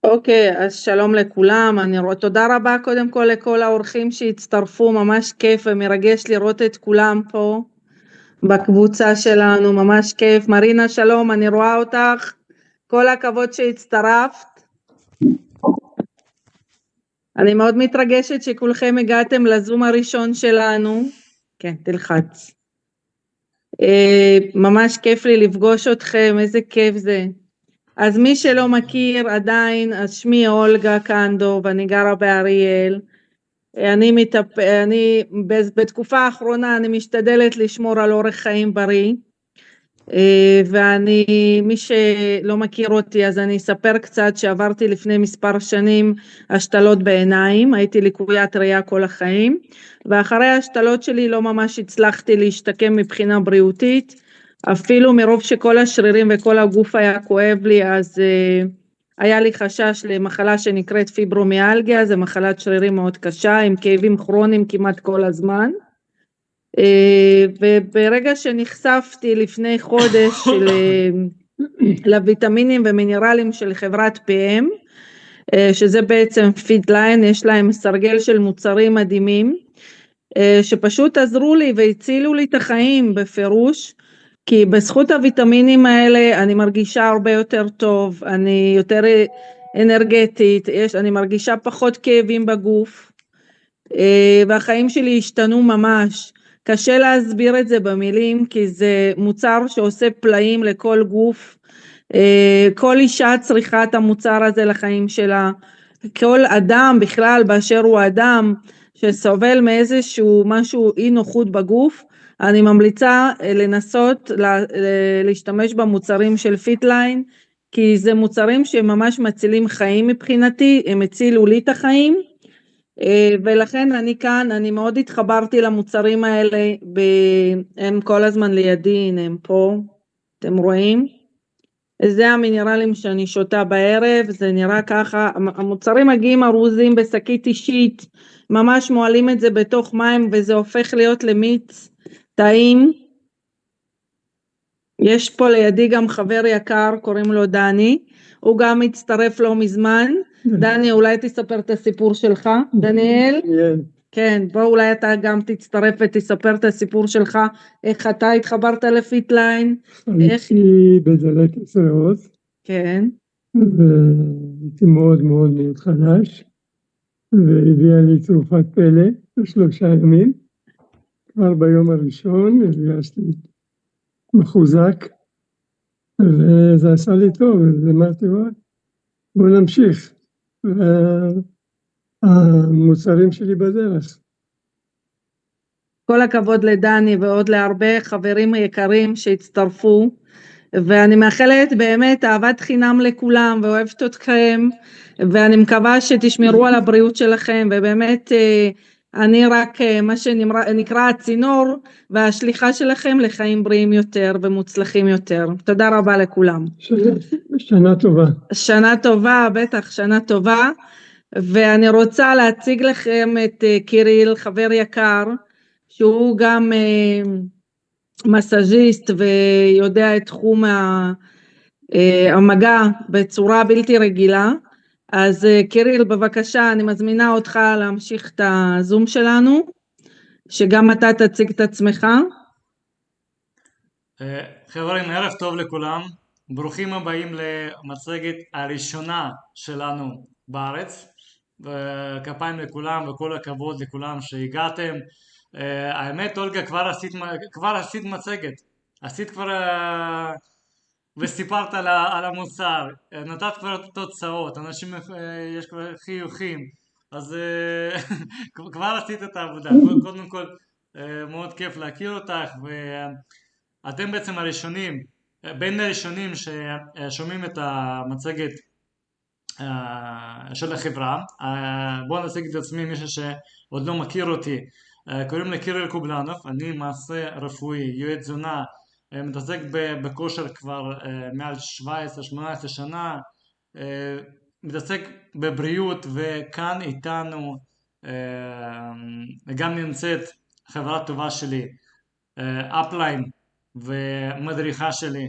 אוקיי, אז שלום לכולם. תודה רבה קודם כל לכל האורחים שהצטרפו, ממש כיף ומרגש לראות את כולם פה בקבוצה שלנו, ממש כיף. מרינה, שלום, אני רואה אותך, כל הכבוד שהצטרפת. אני מאוד מתרגשת שכולכם הגעתם לזום הראשון שלנו. כן, תלחץ. ממש כיף לי לפגוש אתכם, איזה כיף זה. אז מי שלא מכיר עדיין, אז שמי אולגה קנדו ואני גרה באריאל. בתקופה האחרונה אני משתדלת לשמור על אורח חיים בריא, מי שלא מכיר אותי אז אני אספר קצת שעברתי לפני מספר שנים השתלות בעיניים, הייתי לקוית ראייה כל החיים, ואחרי ההשתלות שלי לא ממש הצלחתי להשתקם מבחינה בריאותית, אפילו מרוב שכל השרירים וכל הגוף היה כואב לי, אז היה לי חשש למחלה שנקראת פיברומיאלגיה, זו מחלת שרירים מאוד קשה עם כאבים כרוניים כמעט כל הזמן. וברגע שנחשפתי לפני חודש לויטמינים ומינרלים של חברת PM, שזה בעצם פידליין, יש להם סרגל של מוצרים מדהימים שפשוט עזרו לי והצילו לי את החיים בפירוש, כי בזכות הוויטמינים האלה אני מרגישה הרבה יותר טוב, אני יותר אנרגטית, אני מרגישה פחות כאבים בגוף, והחיים שלי השתנו ממש. קשה להסביר את זה במילים, כי זה מוצר שעושה פלאים לכל גוף. כל אישה צריכה את המוצר הזה לחיים שלה, כל אדם בכלל באשר הוא אדם שסובל מאיזשהו משהו אי נוחות בגוף, אני ממליצה לנסות להשתמש במוצרים של פיטליין, כי זה מוצרים שממש מצילים חיים מבחינתי, הם הצילו לי את החיים, ולכן אני כאן, אני מאוד התחברתי למוצרים האלה, הם כל הזמן לידי, הם פה, אתם רואים? זה המינרלים שאני שותה בערב, זה נראה ככה, המוצרים מגיעים ארוזים בשקית אישית, ממש מועלים את זה בתוך מים וזה הופך להיות למיץ טעים. יש פה לידי גם חבר יקר, קוראים לו דני, הוא גם הצטרף לא מזמן. דני, אולי תספר את הסיפור שלך, דניאל? כן, בוא אולי אתה גם תצטרף ותספר את הסיפור שלך, איך אתה התחברת לפיטליין. הייתי בדלקת ריאות, כן. והייתי מאוד מאוד מאוד חלש, והביאה לי תרופת פלא ב3 ימים. כבר ביום הראשון הרגשתי מחוזק, וזה עשה לי טוב, אז אמרתי בוא נמשיך, והמוצרים שלי בדרך. כל הכבוד לדני ועוד להרבה חברים יקרים שהצטרפו, ואני מאחלת באמת אהבת חינם לכולם ואוהבת אתכם, ואני מקווה שתשמרו על הבריאות שלכם, ובאמת אני רק מה שנקרא הצינור והשליחה שלכם לחיים בריאים יותר ומוצלחים יותר. תודה רבה לכולם. שנה טובה. שנה טובה, בטח שנה טובה. ואני רוצה להציג לכם את קיריל, חבר יקר, שהוא גם מסאז'יסט ויודע את תחום המגע בצורה בלתי רגילה. אז קיריל, בבקשה, אני מזמינה אותך להמשיך את הזום שלנו, שגם אתה תציג את עצמך. חברים, ערב טוב לכולם, ברוכים הבאים למצגת הראשונה שלנו בארץ, וכפיים לכולם וכל הכבוד לכולם שהגעתם. האמת, אולגה, כבר עשית מצגת, עשית כבר וסיפרת על המוצר, נתת כבר תוצאות, אנשים יש כבר חיוכים, אז כבר עשית את העבודה. קודם כל מאוד כיף להכיר אותך, ואתם בעצם הראשונים, בין הראשונים ששומעים את המצגת של החברה. בואו נציג את עצמי, מישהו שעוד לא מכיר אותי. קוראים לי קיריל קובלנוב, אני מעשה רפואי, יועץ תזונה, מתעסק בכושר כבר מעל 17-18 שנה, מתעסק בבריאות, וכאן איתנו גם נמצאת חברה טובה שלי, אפליין, ומדריכה שלי,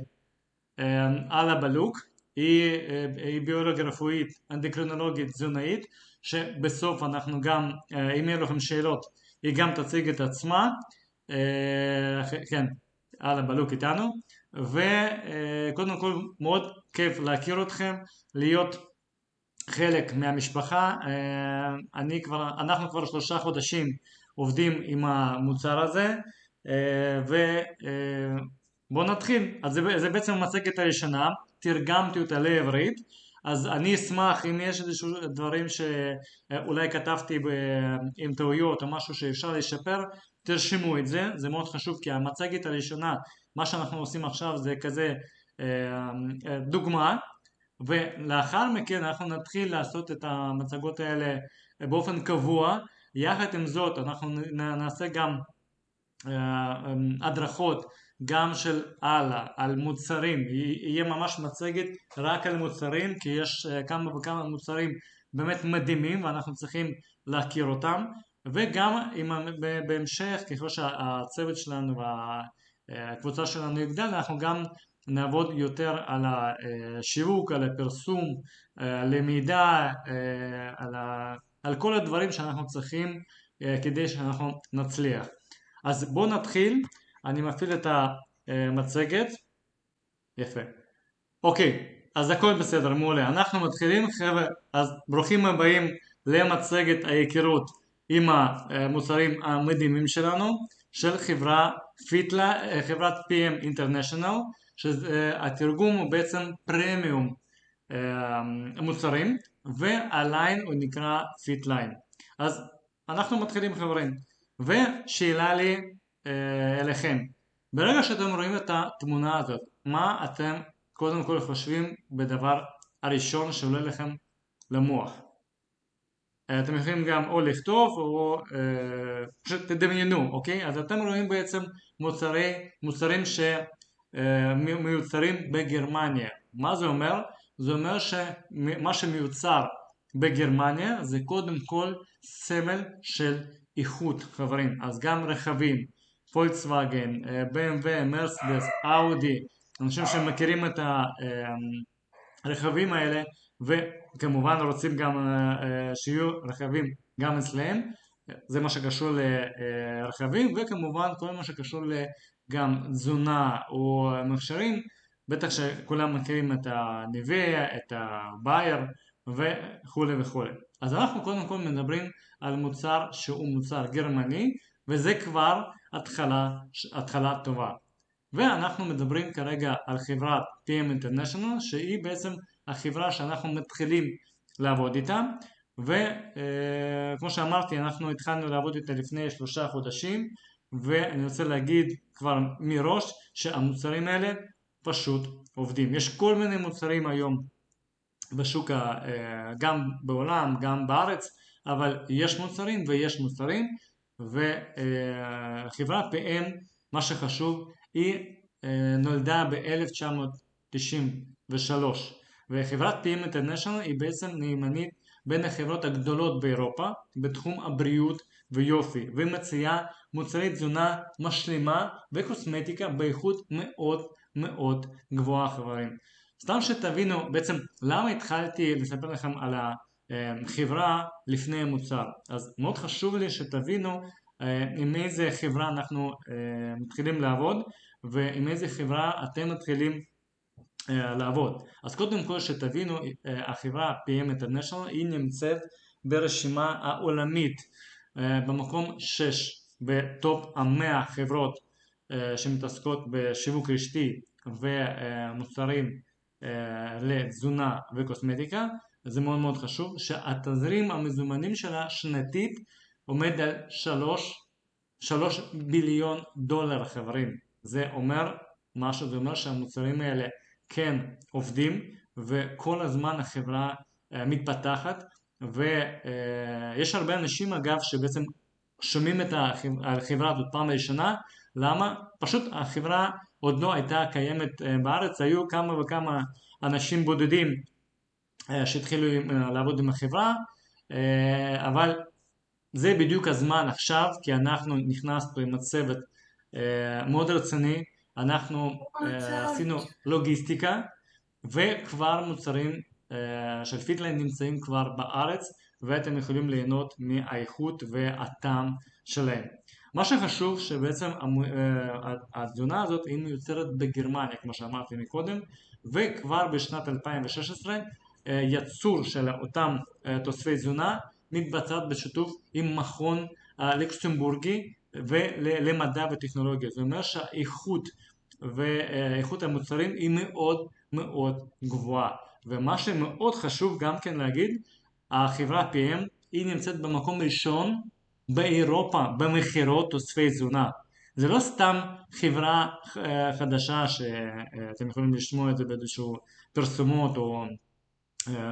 אלה בלוק. היא ביולוגיה רפואית, אנדוקרינולוגית, תזונאית, שבסוף אנחנו גם, אם יהיו לכם שאלות, היא גם תציג את עצמה. כן, הלאה בלוק איתנו, וקודם כל מאוד כיף להכיר אתכם, להיות חלק מהמשפחה. אנחנו כבר 3 חודשים עובדים עם המוצר הזה, ובואו נתחיל. אז זה בעצם המצגת הראשונה, תרגמתי אותה לעברית, אז אני אשמח אם יש איזשהו דברים שאולי כתבתי עם טעויות או משהו שאפשר לשפר, תרשמו את זה, זה מאוד חשוב, כי המצגת הראשונה, מה שאנחנו עושים עכשיו זה כזה דוגמה, ולאחר מכן אנחנו נתחיל לעשות את המצגות האלה באופן קבוע. יחד עם זאת אנחנו נעשה גם הדרכות גם של הלאה על מוצרים, יהיה ממש מצגת רק על מוצרים, כי יש כמה וכמה מוצרים באמת מדהימים ואנחנו צריכים להכיר אותם, וגם בהמשך ככל שהצוות שלנו והקבוצה שלנו יגדל, אנחנו גם נעבוד יותר על השיווק, על הפרסום, על למידה, על כל הדברים שאנחנו צריכים כדי שאנחנו נצליח. אז בואו נתחיל, אני מפעיל את המצגת. יפה. אוקיי, אז הכל בסדר, מעולה. אנחנו מתחילים, חבר'ה, אז ברוכים הבאים למצגת ההיכרות עם המוצרים המדהימים שלנו, של חברת PM International, שהתרגום הוא בעצם פרמיום מוצרים, והליין הוא נקרא פיטליין. אז אנחנו מתחילים, חברים, ושאלה לי אליכם, ברגע שאתם רואים את התמונה הזאת, מה אתם קודם כל חושבים בדבר הראשון שעולה לכם למוח? אתם יכולים גם או לכתוב או פשוט תדמיינו, אוקיי? אז אתם רואים בעצם מוצרים שמיוצרים בגרמניה. מה זה אומר? זה אומר שמה שמיוצר בגרמניה זה קודם כל סמל של איכות, חברים. אז גם רכבים, פולקסווגן, BMW, מרסדס, אאודי, אנשים שמכירים את הרכבים האלה וכמובן רוצים גם שיהיו רכבים גם אצלהם, זה מה שקשור לרכבים, וכמובן כל מה שקשור גם תזונה או מכשירים, בטח שכולם מכירים את הניביה, את הבייר וכו' וכו'. אז אנחנו קודם כל מדברים על מוצר שהוא מוצר גרמני, וזה כבר התחלה טובה. ואנחנו מדברים כרגע על חברת PM International, שהיא בעצם החברה שאנחנו מתחילים לעבוד איתה, וכמו שאמרתי, אנחנו התחלנו לעבוד איתה לפני 3 חודשים, ואני רוצה להגיד כבר מראש שהמוצרים האלה פשוט עובדים. יש כל מיני מוצרים היום בשוק, גם בעולם, גם בארץ, אבל יש מוצרים ויש מוצרים, וחברת PM, מה שחשוב, היא נולדה ב-1993, וחברת PM International היא בעצם נאמנית בין החברות הגדולות באירופה בתחום הבריאות ויופי, ומציעה מוצרי תזונה משלימה וקוסמטיקה באיכות מאוד מאוד גבוהה, חברים. סתם שתבינו בעצם למה התחלתי לספר לכם על החברה לפני המוצר. אז מאוד חשוב לי שתבינו עם איזה חברה אנחנו מתחילים לעבוד, ועם איזה חברה אתם מתחילים לעבוד. אז קודם כל שתבינו, החברה PM International היא נמצאת ברשימה העולמית במקום 6 בטופ 100 חברות שמתעסקות בשיווק רשתי ומוצרים לתזונה וקוסמטיקה. זה מאוד מאוד חשוב שהתזרים המזומנים שלה שנתית עומד על 3 ביליון דולר, חברים. זה אומר משהו, זה אומר שהמוצרים האלה כן עובדים, וכל הזמן החברה מתפתחת, ויש הרבה אנשים אגב שבעצם שומעים את החברה הזאת פעם ראשונה. למה? פשוט החברה עוד לא הייתה קיימת בארץ, היו כמה וכמה אנשים בודדים שהתחילו לעבוד עם החברה, אבל זה בדיוק הזמן עכשיו, כי אנחנו נכנסנו עם הצוות מאוד רציני, אנחנו עשינו לוגיסטיקה, וכבר מוצרים של פיטליין נמצאים כבר בארץ, ואתם יכולים ליהנות מהאיכות והטעם שלהם. מה שחשוב שבעצם התזונה הזאת היא מיוצרת בגרמניה, כמו שאמרתי מקודם, וכבר בשנת 2016 ייצור של אותם תוספי תזונה מתבצעת בשיתוף עם מכון לוקסמבורגי ולמדע וטכנולוגיה. זאת אומרת שהאיכות ואיכות המוצרים היא מאוד מאוד גבוהה. ומה שמאוד חשוב גם כן להגיד, החברה PM היא נמצאת במקום ראשון באירופה במכירות תוספי תזונה. זה לא סתם חברה חדשה שאתם יכולים לשמוע את זה באיזשהו פרסומות או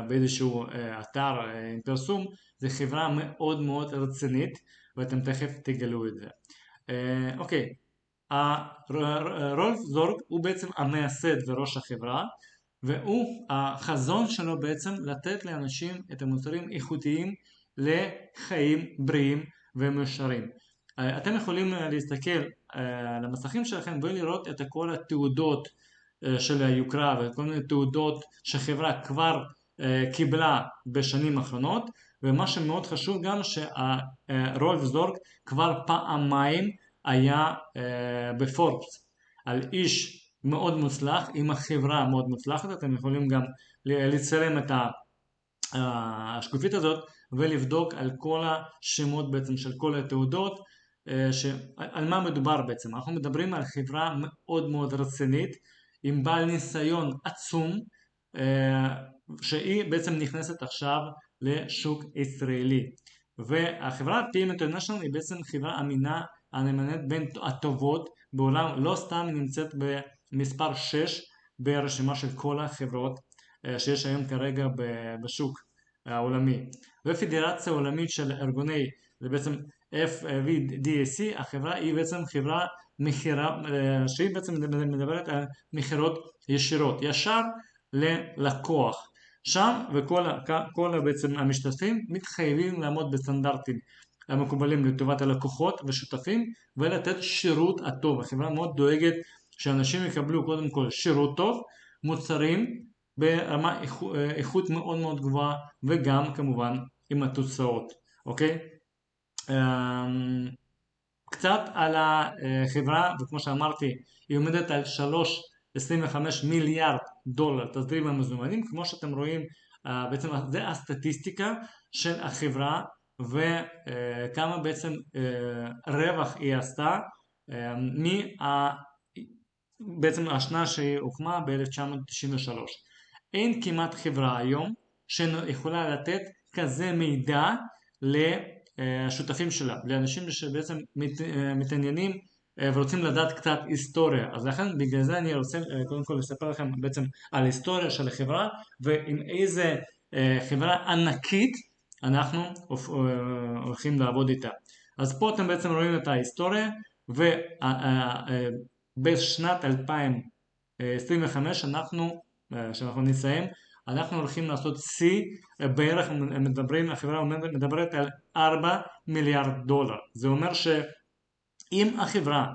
באיזשהו אתר עם פרסום, זה חברה מאוד מאוד רצינית ואתם תכף תגלו את זה. אוקיי, רולף זורג הוא בעצם המייסד וראש החברה, והוא החזון שלו בעצם לתת לאנשים את המוצרים איכותיים לחיים בריאים ומאושרים. אתם יכולים להסתכל על המסכים שלכם ולראות את כל התעודות של היוקרה וכל מיני תעודות שחברה כבר קיבלה בשנים האחרונות, ומה שמאוד חשוב גם שרולף זורג כבר פעמיים היה בפורבס על איש מאוד מוצלח עם החברה מאוד מוצלחת. אתם יכולים גם לצלם את השקופית הזאת ולבדוק על כל השמות בעצם של כל התעודות על מה מדובר בעצם. אנחנו מדברים על חברה מאוד מאוד רצינית עם בעל ניסיון עצום שהיא בעצם נכנסת עכשיו לשוק ישראלי, והחברה PM International היא בעצם חברה אמינה הנמנית בין הטובות בעולם, לא סתם היא נמצאת במספר 6 ברשימה של כל החברות שיש היום כרגע בשוק העולמי. ופדרציה עולמית של ארגוני, זה בעצם FVDAC, החברה היא בעצם חברה מחירה, שהיא בעצם מדברת על מחירות ישירות, ישר ללקוח. שם וכל בעצם המשתתפים מתחייבים לעמוד בסטנדרטים המקובלים לטובת הלקוחות ושותפים ולתת שירות הטוב. החברה מאוד דואגת שאנשים יקבלו קודם כל שירות טוב, מוצרים ברמה איכות מאוד מאוד גבוהה, וגם כמובן עם התוצאות. אוקיי? קצת על החברה, וכמו שאמרתי היא עומדת על 3.25 מיליארד דולר תזרים המזומנים. כמו שאתם רואים בעצם זה הסטטיסטיקה של החברה וכמה בעצם רווח היא עשתה בעצם השנה שהיא הוקמה ב-1993. אין כמעט חברה היום שיכולה לתת כזה מידע לשותפים שלה, לאנשים שבעצם מתעניינים ורוצים לדעת קצת היסטוריה. אז לכן בגלל זה אני רוצה קודם כל לספר לכם בעצם על היסטוריה של החברה ועם איזה חברה ענקית אנחנו הולכים לעבוד איתה. אז פה אתם בעצם רואים את ההיסטוריה, ובשנת 2025 שאנחנו נסיים, אנחנו הולכים לעשות שיא בערך, החברה מדברת על 4 מיליארד דולר. זה אומר שאם החברה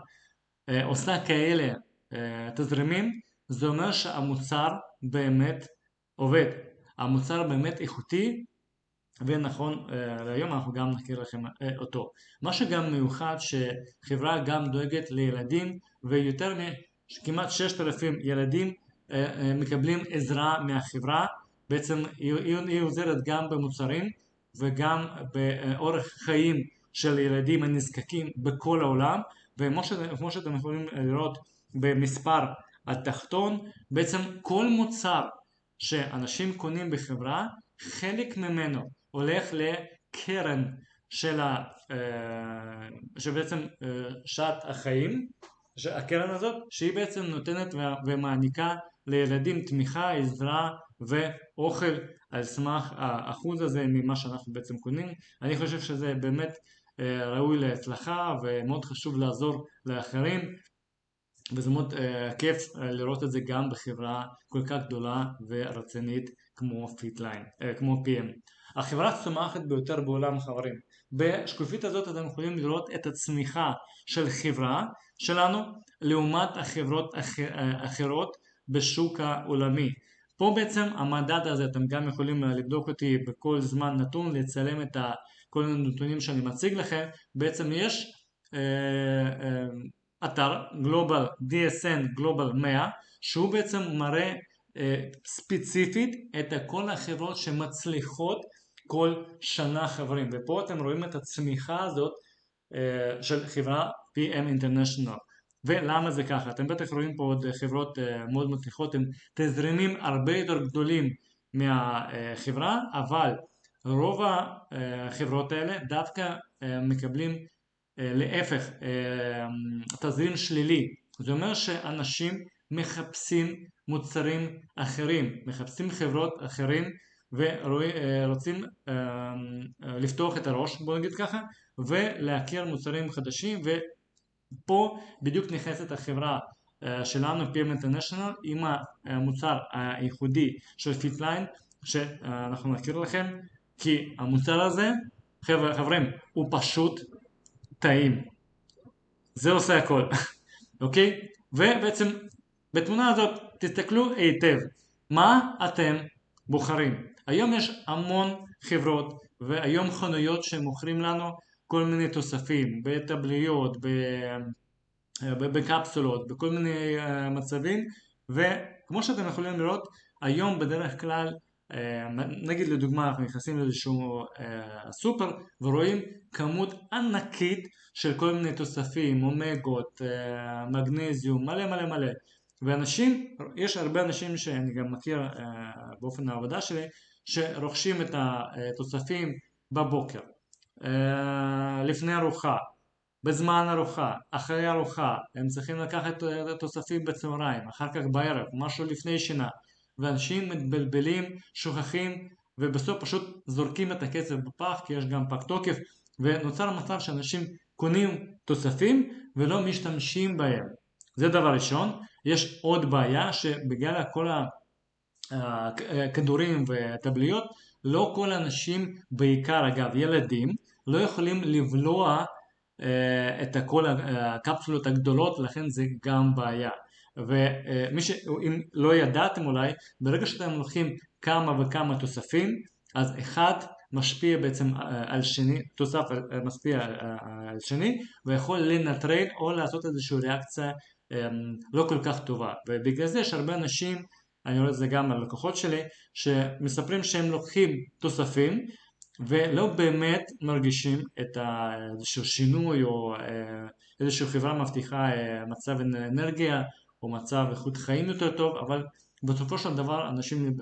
עושה כאלה תזרימים, זה אומר שהמוצר באמת עובד, המוצר באמת איכותי ונכון להיום. אנחנו גם נכיר לכם אותו. מה שגם מיוחד שחברה גם דואגת לילדים, ויותר כמעט 6,000 ילדים מקבלים עזרה מהחברה. בעצם היא עוזרת גם במוצרים וגם באורח חיים של ילדים הנזקקים בכל העולם. וכמו שאתם יכולים לראות במספר התחתון, בעצם כל מוצר שאנשים קונים בחברה, חלק ממנו הולך לקרן שבעצם שעת החיים, הקרן הזאת שהיא בעצם נותנת ומעניקה לילדים תמיכה, עזרה ואוכל על סמך האחוז הזה ממה שאנחנו בעצם קונים. אני חושב שזה באמת ראוי להצלחה ומאוד חשוב לעזור לאחרים, וזה מאוד כיף לראות את זה גם בחברה כל כך גדולה ורצינית כמו פיטליין, כמו PM. החברה צומחת ביותר בעולם, חברים. בשקופית הזאת אתם יכולים לראות את הצמיחה של חברה שלנו לעומת החברות אחרות בשוק העולמי. פה בעצם המדד הזה, אתם גם יכולים לבדוק אותי בכל זמן נתון, לצלם את כל הנתונים שאני מציג לכם. בעצם יש אתר Global DSN Global 100, שהוא בעצם מראה ספציפית את כל החברות שמצליחות כל שנה, חברים. ופה אתם רואים את הצמיחה הזאת של חברה PM International. ולמה זה ככה? אתם בטח רואים פה עוד חברות מאוד מצליחות עם תזרימים הרבה יותר גדולים מהחברה, אבל רוב החברות האלה דווקא מקבלים להפך תזרים שלילי. זה אומר שאנשים מחפשים מוצרים אחרים, מחפשים חברות אחרים ורוצים לפתוח את הראש, בוא נגיד ככה, ולהכיר מוצרים חדשים. ופה בדיוק נכנסת החברה שלנו, PM International, עם המוצר הייחודי של פיטליין שאנחנו נכיר לכם, כי המוצר הזה, חברים, הוא פשוט טעים. זה עושה הכל. אוקיי? ובעצם בתמונה הזאת תסתכלו היטב מה אתם בוחרים. היום יש המון חברות והיום חנויות שמוכרים לנו כל מיני תוספים בטבליות, בקפסולות, בכל מיני מצבים. וכמו שאתם יכולים לראות, היום בדרך כלל, נגיד לדוגמה אנחנו נכנסים לאיזשהו סופר ורואים כמות ענקית של כל מיני תוספים, אומגות, מגנזיום, מלא מלא מלא. ואנשים, יש הרבה אנשים שאני גם מכיר באופן העבודה שלי, שרוכשים את התוספים בבוקר, לפני ארוחה, בזמן ארוחה, אחרי ארוחה. הם צריכים לקחת את התוספים בצהריים, אחר כך בערב, משהו לפני שינה. ואנשים מתבלבלים, שוכחים, ובסוף פשוט זורקים את הכסף בפח, כי יש גם פג תוקף, ונוצר מצב שאנשים קונים תוספים ולא משתמשים בהם. זה דבר ראשון. יש עוד בעיה, שבגלל כל הכדורים וטבליות, לא כל האנשים, בעיקר אגב ילדים, לא יכולים לבלוע את כל הקפסולות הגדולות, לכן זה גם בעיה. אם לא ידעתם אולי, ברגע שאתם לוקחים כמה וכמה תוספים, אז אחד משפיע בעצם על שני, תוסף משפיע על שני, ויכול לנטרל או לעשות איזושהי ריאקציה לא כל כך טובה. ובגלל זה יש הרבה אנשים, אני רואה את זה גם על לקוחות שלי, שמספרים שהם לוקחים תוספים ולא באמת מרגישים את איזשהו שינוי, או איזושהי חברה מבטיחה מצב אנרגיה או מצב איכות חיים יותר טוב, אבל בסופו של דבר אנשים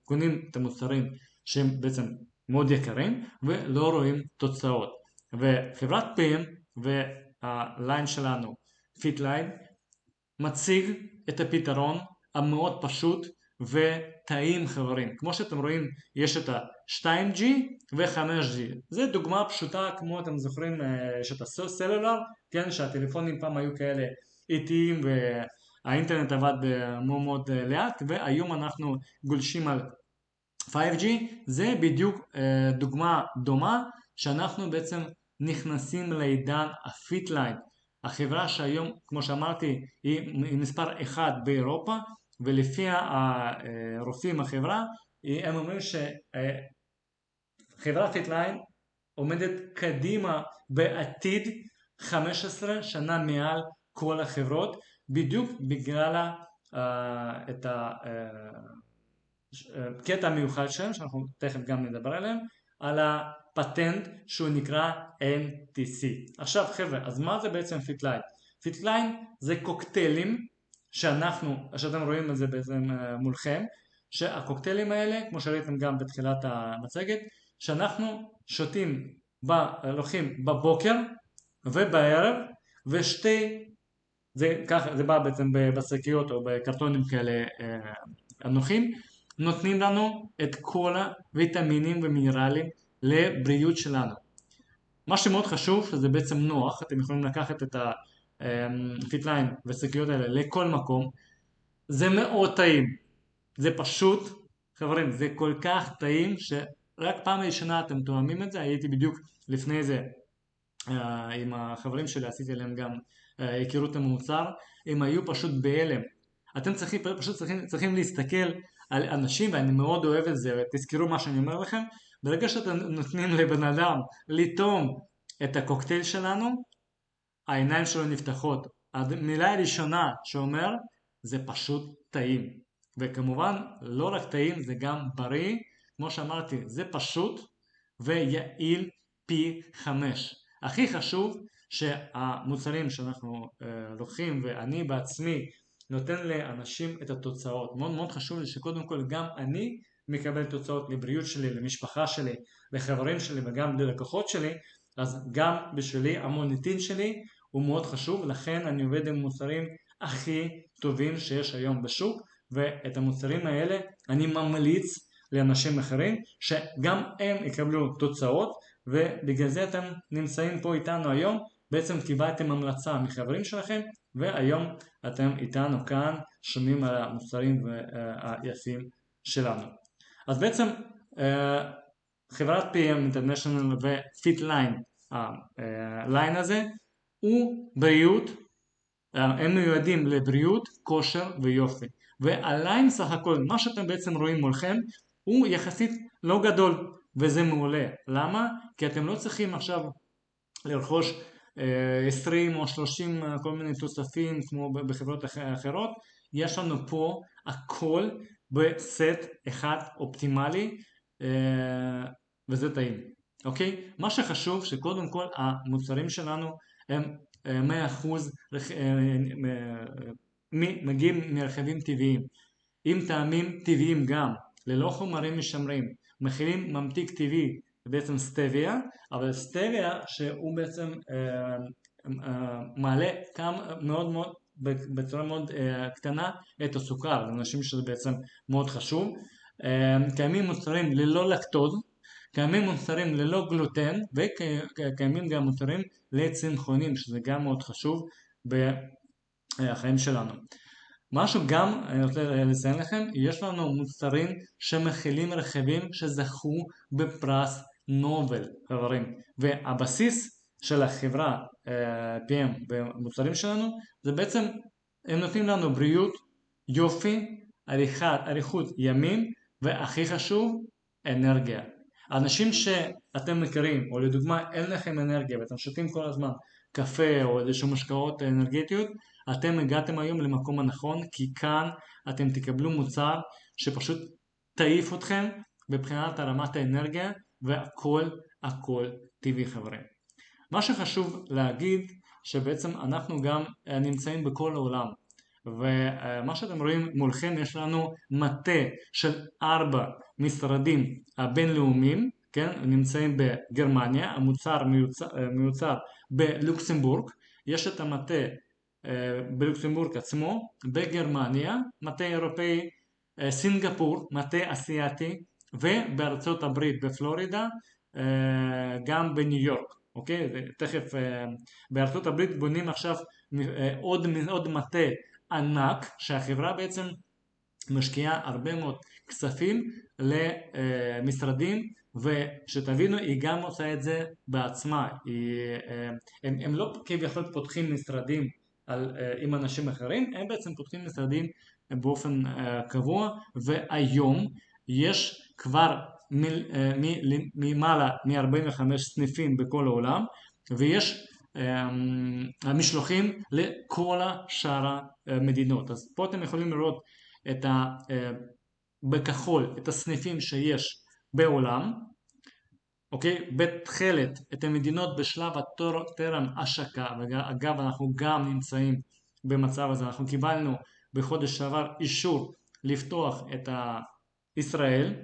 קונים את המוצרים שהם בעצם מאוד יקרים ולא רואים תוצאות. וחברת PM והליין שלנו, פיטליין, מציג את הפתרון המאוד פשוט וטעים, חברים. כמו שאתם רואים, יש את ה-2G ו-5G. זה דוגמה פשוטה, כמו אתם זוכרים שאת הסלולר, כן, שהטלפונים פעם היו כאלה איטיים והאינטרנט עבד מאוד מאוד לאט, והיום אנחנו גולשים על 5G. זה בדיוק דוגמה דומה, שאנחנו בעצם נכנסים לעידן הפיטליין. החברה שהיום, כמו שאמרתי, היא מספר 1 באירופה, ולפי הרופאים החברה, הם אומרים שחברת פיטליין עומדת קדימה בעתיד 15 שנה מעל כל החברות, בדיוק בגלל את הקטע המיוחד שלהם, שאנחנו תכף גם נדבר עליהם, על הפטנט שהוא נקרא NTC. עכשיו חבר'ה, אז מה זה בעצם פיטליין? פיטליין זה קוקטיילים שאתם רואים את זה בעצם מולכם, שהקוקטיילים האלה, כמו שראיתם גם בתחילת המצגת, שאנחנו שותים, לוקחים בבוקר ובערב, זה בא בעצם בשקיות או בקרטונים כאלה אנוכים, נותנים לנו את כל הוויטמינים ומינרלים לבריאות שלנו. מה שמאוד חשוב, שזה בעצם נוח, אתם יכולים לקחת את הפיטליין והשקיות האלה לכל מקום. זה מאוד טעים, זה פשוט, חברים, זה כל כך טעים שרק פעם ראשונה אתם תואמים את זה. הייתי בדיוק לפני זה עם החברים שלי, עשיתי להם גם הכירות עם המוצר, הם היו פשוט בהלם. אתם צריכים להסתכל על אנשים, ואני מאוד אוהב את זה, ותזכרו מה שאני אומר לכם, ברגע שאתם נותנים לבן אדם לטעום את הקוקטייל שלנו, העיניים שלו נפתחות. המילה הראשונה שאומר זה פשוט טעים, וכמובן לא רק טעים, זה גם בריא, כמו שאמרתי, זה פשוט ויעיל פי 5. הכי חשוב שהמוצרים שאנחנו לוקחים, ואני בעצמי נותן לאנשים את התוצאות. מאוד מאוד חשוב לי שקודם כל גם אני מקבל תוצאות לבריאות שלי, למשפחה שלי, לחברים שלי וגם ללקוחות שלי, אז גם בשבילי המוניטין שלי הוא מאוד חשוב, לכן אני עובד עם מוצרים הכי טובים שיש היום בשוק, ואת המוצרים האלה אני ממליץ לאנשים אחרים שגם הם יקבלו תוצאות, ובגלל זה אתם נמצאים פה איתנו היום, בעצם קיבלתם המלצה מחברים שלכם, והיום אתם איתנו כאן שומעים על המוצרים היפים שלנו. אז בעצם חברת PM International ופיטליין, הליין הזה הוא בריאות, הם מיועדים לבריאות, כושר ויופי, והליין סך הכל, מה שאתם בעצם רואים מולכם, הוא יחסית לא גדול, וזה מעולה. למה? כי אתם לא צריכים עכשיו לרכוש 20 או 30 כל מיני תוספים כמו בחברות אחרות. יש לנו פה הכל בסט אחד אופטימלי, וזה טעים. אוקיי? מה שחשוב שקודם כל המוצרים שלנו הם 100% מגיעים מרכיבים טבעיים, עם טעמים טבעיים גם, ללא חומרים משמרים, מכילים ממתיק טבעי, בעצם סטביה, אבל סטביה שהוא בעצם מעלה מאוד בצורה מאוד קטנה את הסוכר, לאנשים שזה בעצם מאוד חשוב. קיימים מוצרים ללא לקטוז, קיימים מוצרים ללא גלוטן, וקיימים גם מוצרים לצמחונים, שזה גם מאוד חשוב בחיים שלנו. משהו גם, אני רוצה לציין לכם, יש לנו מוצרים שמכילים רכיבים שזכו בפרס נובל, חברים, והבסיס של החברה PM במוצרים שלנו זה בעצם הם נותנים לנו בריאות, יופי, אריכות ימים, והכי חשוב, אנרגיה. אנשים שאתם מכירים, או לדוגמה אין לכם אנרגיה ואתם שותים כל הזמן קפה או איזשהו משקאות אנרגטיות, אתם הגעתם היום למקום הנכון, כי כאן אתם תקבלו מוצר שפשוט תעיף אתכם בבחינת רמת האנרגיה, והכל טבעי, חברים. מה שחשוב להגיד שבעצם אנחנו גם נמצאים בכל העולם, ומה שאתם רואים מולכם יש לנו מטה של 4 משרדים הבינלאומיים, כן? נמצאים בגרמניה, המוצר מיוצר בלוקסמבורג, יש את המטה בלוקסמבורג עצמו, בגרמניה, מטה אירופאי, סינגפור, מטה אסיאטי, ובארצות הברית בפלורידה, גם בניו יורק. אוקיי? תכף בארצות הברית בונים עכשיו עוד מטה ענק, שהחברה בעצם משקיעה הרבה מאוד כספים למשרדים, ושתבינו היא גם עושה את זה בעצמה. הם לא כביכול פותחים משרדים עם אנשים אחרים, הם בעצם פותחים משרדים באופן קבוע, והיום יש כבר ממעלה מ-45 סניפים בכל העולם, ויש המשלוחים לכל שאר המדינות. אז פה אתם יכולים לראות בכחול את הסניפים שיש בעולם, אוקיי? בתחילת את המדינות בשלב הטרם השקה, ואגב אנחנו גם נמצאים במצב הזה, אנחנו קיבלנו בחודש שעבר אישור לפתוח את ישראל,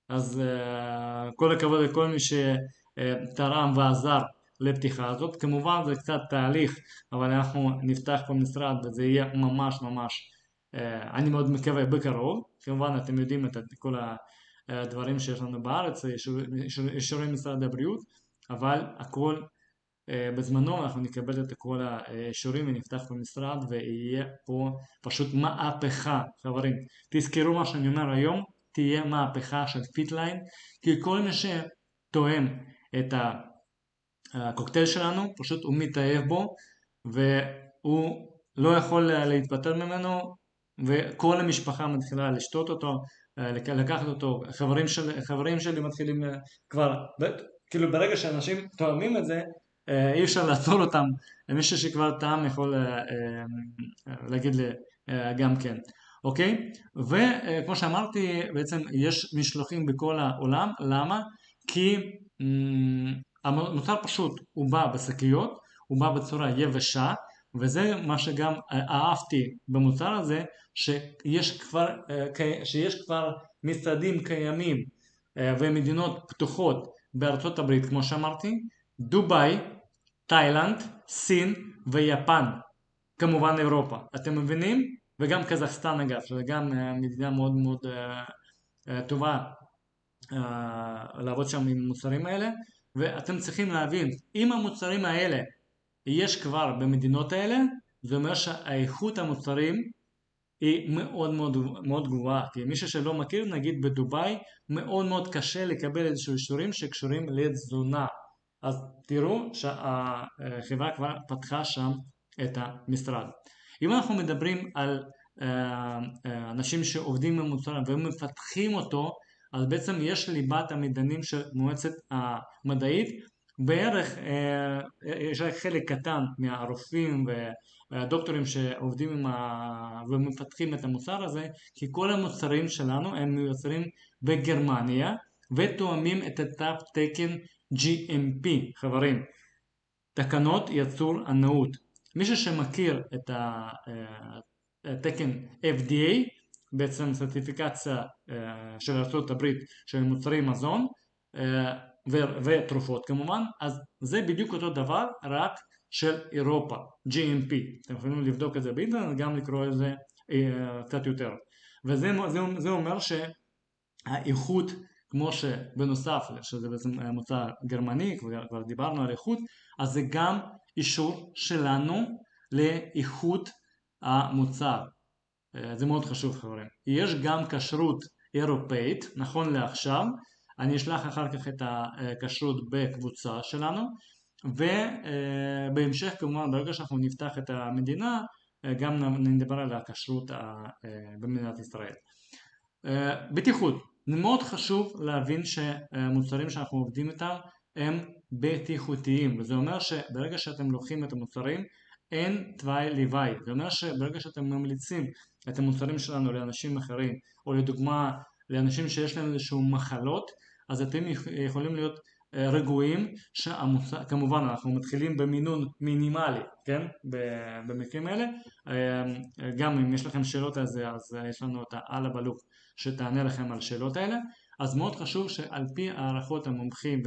אז כל הכבוד לכל מי שתרם ועזר לפתיחה הזאת. כמובן זה קצת תהליך, אבל אנחנו נפתח פה משרד וזה יהיה ממש אני מאוד מקווה בקרוב. כמובן אתם יודעים את כל הדברים שיש לנו בארץ, אישורי משרד הבריאות, אבל הכל בזמנו אנחנו נקבל את כל האישורים ונפתח במשרד ויהיה פה פשוט מהפכה, חברים. תזכרו מה שאני אומר היום, תהיה מהפכה של פיטליין, כי כל מי שתואם את הקוקטייל שלנו, פשוט הוא מתאהב בו, והוא לא יכול להתפטר ממנו, וכל המשפחה מתחילה לשתות אותו, לקחת אותו, חברים שלי מתחילים כבר, כאילו ברגע שאנשים תואמים את זה, אי אפשר לעצור אותם, מישהו שכבר טעם יכול להגיד לי גם כן, אוקיי? וכמו שאמרתי, בעצם יש משלוחים בכל העולם, למה? כי המוצר פשוט, הוא בא בשקיות, הוא בא בצורה יבשה, וזה מה שגם אהבתי במוצר הזה, שיש כבר משרדים קיימים ומדינות פתוחות בארצות הברית, כמו שאמרתי, דובאי, תאילנד, סין ויפן, כמובן אירופה, אתם מבינים? וגם קזחסטן אגב, שזה גם מדינה מאוד מאוד טובה לעבוד שם עם המוצרים האלה, ואתם צריכים להבין, אם המוצרים האלה יש כבר במדינות האלה, זה אומר שהאיכות המוצרים היא מאוד מאוד מאוד גבוהה, כי מישהו שלא מכיר, נגיד בדובאי, מאוד מאוד קשה לקבל איזשהו אישורים שקשורים לתזונה, אז תראו שהחברה כבר פתחה שם את המשרד. אם אנחנו מדברים על אנשים שעובדים במוצר ומפתחים אותו, אז בעצם יש ליבת המדענים של מועצת המדעית, בערך יש רק חלק קטן מהרופאים והדוקטורים שעובדים ומפתחים את המוצר הזה, כי כל המוצרים שלנו הם מיוצרים בגרמניה ותואמים את התו תקן GMP, חברים, תקנות ייצור הנאות. מישהו שמכיר את התקן FDA, בעצם סרטיפיקציה של ארצות הברית של מוצרי מזון ותרופות כמובן, אז זה בדיוק אותו דבר, רק של אירופה, GMP. אתם יכולים לבדוק את זה באינטרנט, גם לקרוא את זה קצת יותר. וזה אומר שהאיכות, כמו שבנוסף, שזה בעצם מוצר גרמני, כבר דיברנו על איכות, אז זה גם אישור שלנו לאיכות המוצר. זה מאוד חשוב חברים. יש גם כשרות אירופאית, נכון לעכשיו, אני אשלח אחר כך את הכשרות בקבוצה שלנו, ובהמשך כמובן ברגע שאנחנו נפתח את המדינה, גם נדבר על הכשרות במדינת ישראל. בטיחות, זה מאוד חשוב להבין שמוצרים שאנחנו עובדים איתם הם בטיחותיים, וזה אומר שברגע שאתם לוקחים את המוצרים אין תוואי לוואי, זה אומר שברגע שאתם ממליצים את המוצרים שלנו לאנשים אחרים, או לדוגמה לאנשים שיש להם איזשהו מחלות, אז אתם יכולים להיות רגועים שהמוצר, כמובן אנחנו מתחילים במינון מינימלי, כן? במקרים האלה, גם אם יש לכם שאלות על זה, אז יש לנו את האלה בלוק שתענה לכם על שאלות האלה, אז מאוד חשוב שעל פי הערכות המומחים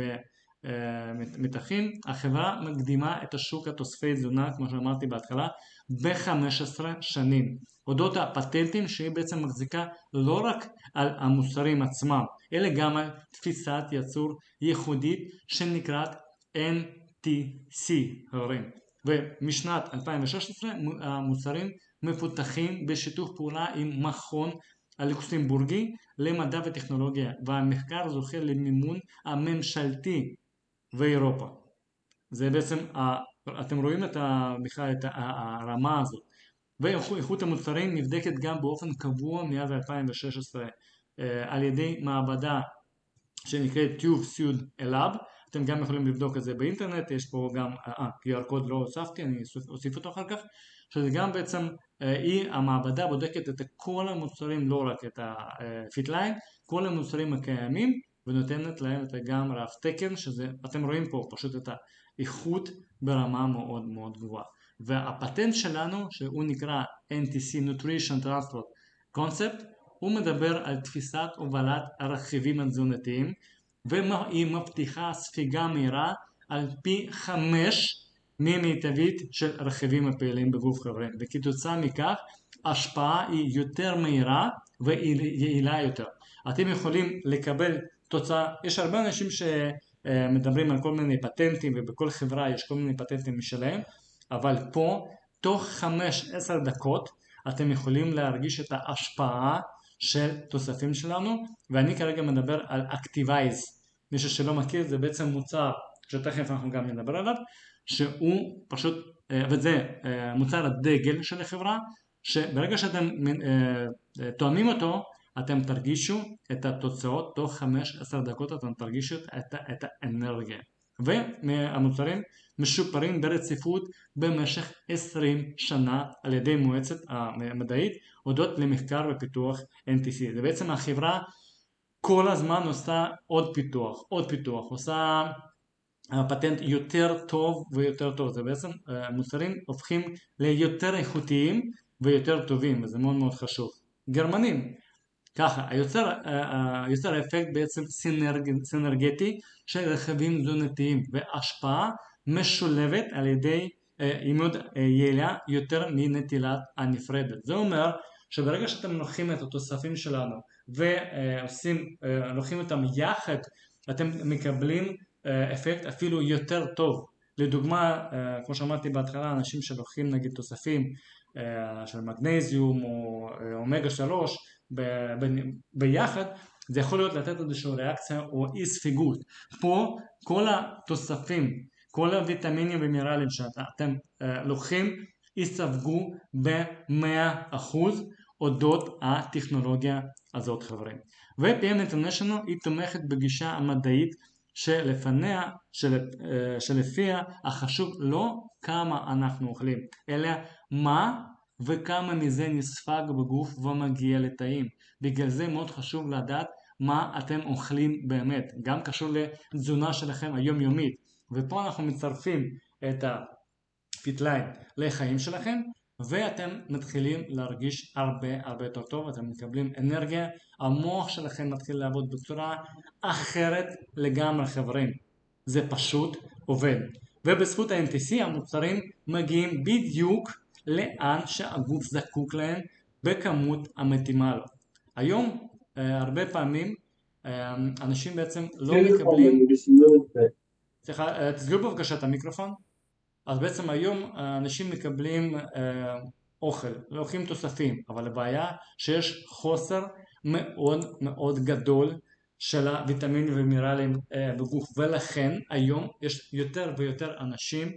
ומתחים, החברה מקדימה את השוק התוספי תזונה, כמו שאמרתי בהתחלה, ב-15 שנים. הודות הפטנטים שהיא בעצם מחזיקה לא רק על המוצרים עצמם, אלא גם על תפיסת ייצור ייחודית שנקראת NTC, הורים. ומשנת 2016 המוצרים מפותחים בשיתוף פעולה עם מכון הלוקסמבורגי למדע וטכנולוגיה, והמחקר זוכה למימון הממשלתי באירופה. זה בעצם, אתם רואים בכלל את הרמה הזאת. ואיכות המוצרים נבדקת גם באופן קבוע מאז 2016 על ידי מעבדה שנקראת טיוב סיוד אלאב. אתם גם יכולים לבדוק את זה באינטרנט, יש פה גם, QR קוד לא הוספתי, אני אוסיף אותו אחר כך, שזה גם בעצם, המעבדה בודקת את כל המוצרים, לא רק את הפיטליין, כל המוצרים הקיימים, ונותנת להם את גם רף תקן, שזה, אתם רואים פה פשוט את האיכות ברמה מאוד מאוד גבוהה. והפטנט שלנו, שהוא נקרא NTC Nutrition Transport Concept, הוא מדבר על תפיסת הובלת הרכיבים התזונתיים, והיא מבטיחה ספיגה מהירה על פי 5 ממיטבית של רכיבים הפעילים בגוף חברים, וכתוצאה מכך ההשפעה היא יותר מהירה ויעילה יותר. אתם יכולים לקבל תוצאה, יש הרבה אנשים שמדברים על כל מיני פטנטים, ובכל חברה יש כל מיני פטנטים משלהם, אבל פה תוך 5-10 דקות אתם יכולים להרגיש את ההשפעה של תוספים שלנו, ואני כרגע מדבר על Activize. מישהו שלא מכיר, זה בעצם מוצר שתכף אנחנו גם נדבר עליו, שהוא פשוט, וזה מוצר הדגל של החברה, שברגע שאתם תואמים אותו, אתם תרגישו את התוצאות, תוך 5-10 דקות אתם תרגישו את האנרגיה. והמוצרים משופרים ברציפות במשך 20 שנה על ידי מועצת המדעית, הודות למחקר ופיתוח NTC. זה בעצם החברה כל הזמן עושה עוד פיתוח, עושה הפטנט יותר טוב ויותר טוב. זה בעצם המוצרים הופכים ליותר איכותיים ויותר טובים, וזה מאוד מאוד חשוב. גרמנים, ככה, היוצר אפקט בעצם סינרגטי של רכיבים תזונתיים והשפעה משולבת על ידי מאוד יעילה יותר מנטילת הנפרדת. זה אומר שברגע שאתם לוקחים את התוספים שלנו ולוקחים אותם יחד, אתם מקבלים אפקט אפילו יותר טוב. לדוגמה, כמו שאמרתי בהתחלה, אנשים שלוקחים נגיד תוספים של מגנזיום או אומגה 3 ביחד, זה יכול להיות לתת איזושהי ריאקציה או אי ספיגות. פה כל התוספים, כל הוויטמינים ומינרלים שאתם לוקחים יספגו ב-100% אודות הטכנולוגיה הזאת, חברים. ו-PM International היא תומכת בגישה המדעית שלפיה החשוב לא כמה אנחנו אוכלים, אלא מה וכמה מזה נספג בגוף ומגיע לתאים. בגלל זה מאוד חשוב לדעת מה אתם אוכלים באמת, גם קשור לתזונה שלכם היומיומית. ופה אנחנו מצרפים את הפיטליין לחיים שלכם, ואתם מתחילים להרגיש הרבה יותר טוב, אתם מקבלים אנרגיה, המוח שלכם מתחיל לעבוד בצורה אחרת לגמרי, חברים. זה פשוט עובד. ובזכות ה-NTC המוצרים מגיעים בדיוק לאן שהגוף זקוק להם בכמות המתאימה לו. היום הרבה פעמים אנשים בעצם לא מקבלים... סליחה, תסגרו בבקשה את המיקרופון. אז בעצם היום אנשים מקבלים אוכל, לוקחים תוספים, אבל הבעיה שיש חוסר מאוד מאוד גדול של הוויטמינים ומינרלים בגוף, ולכן היום יש יותר ויותר אנשים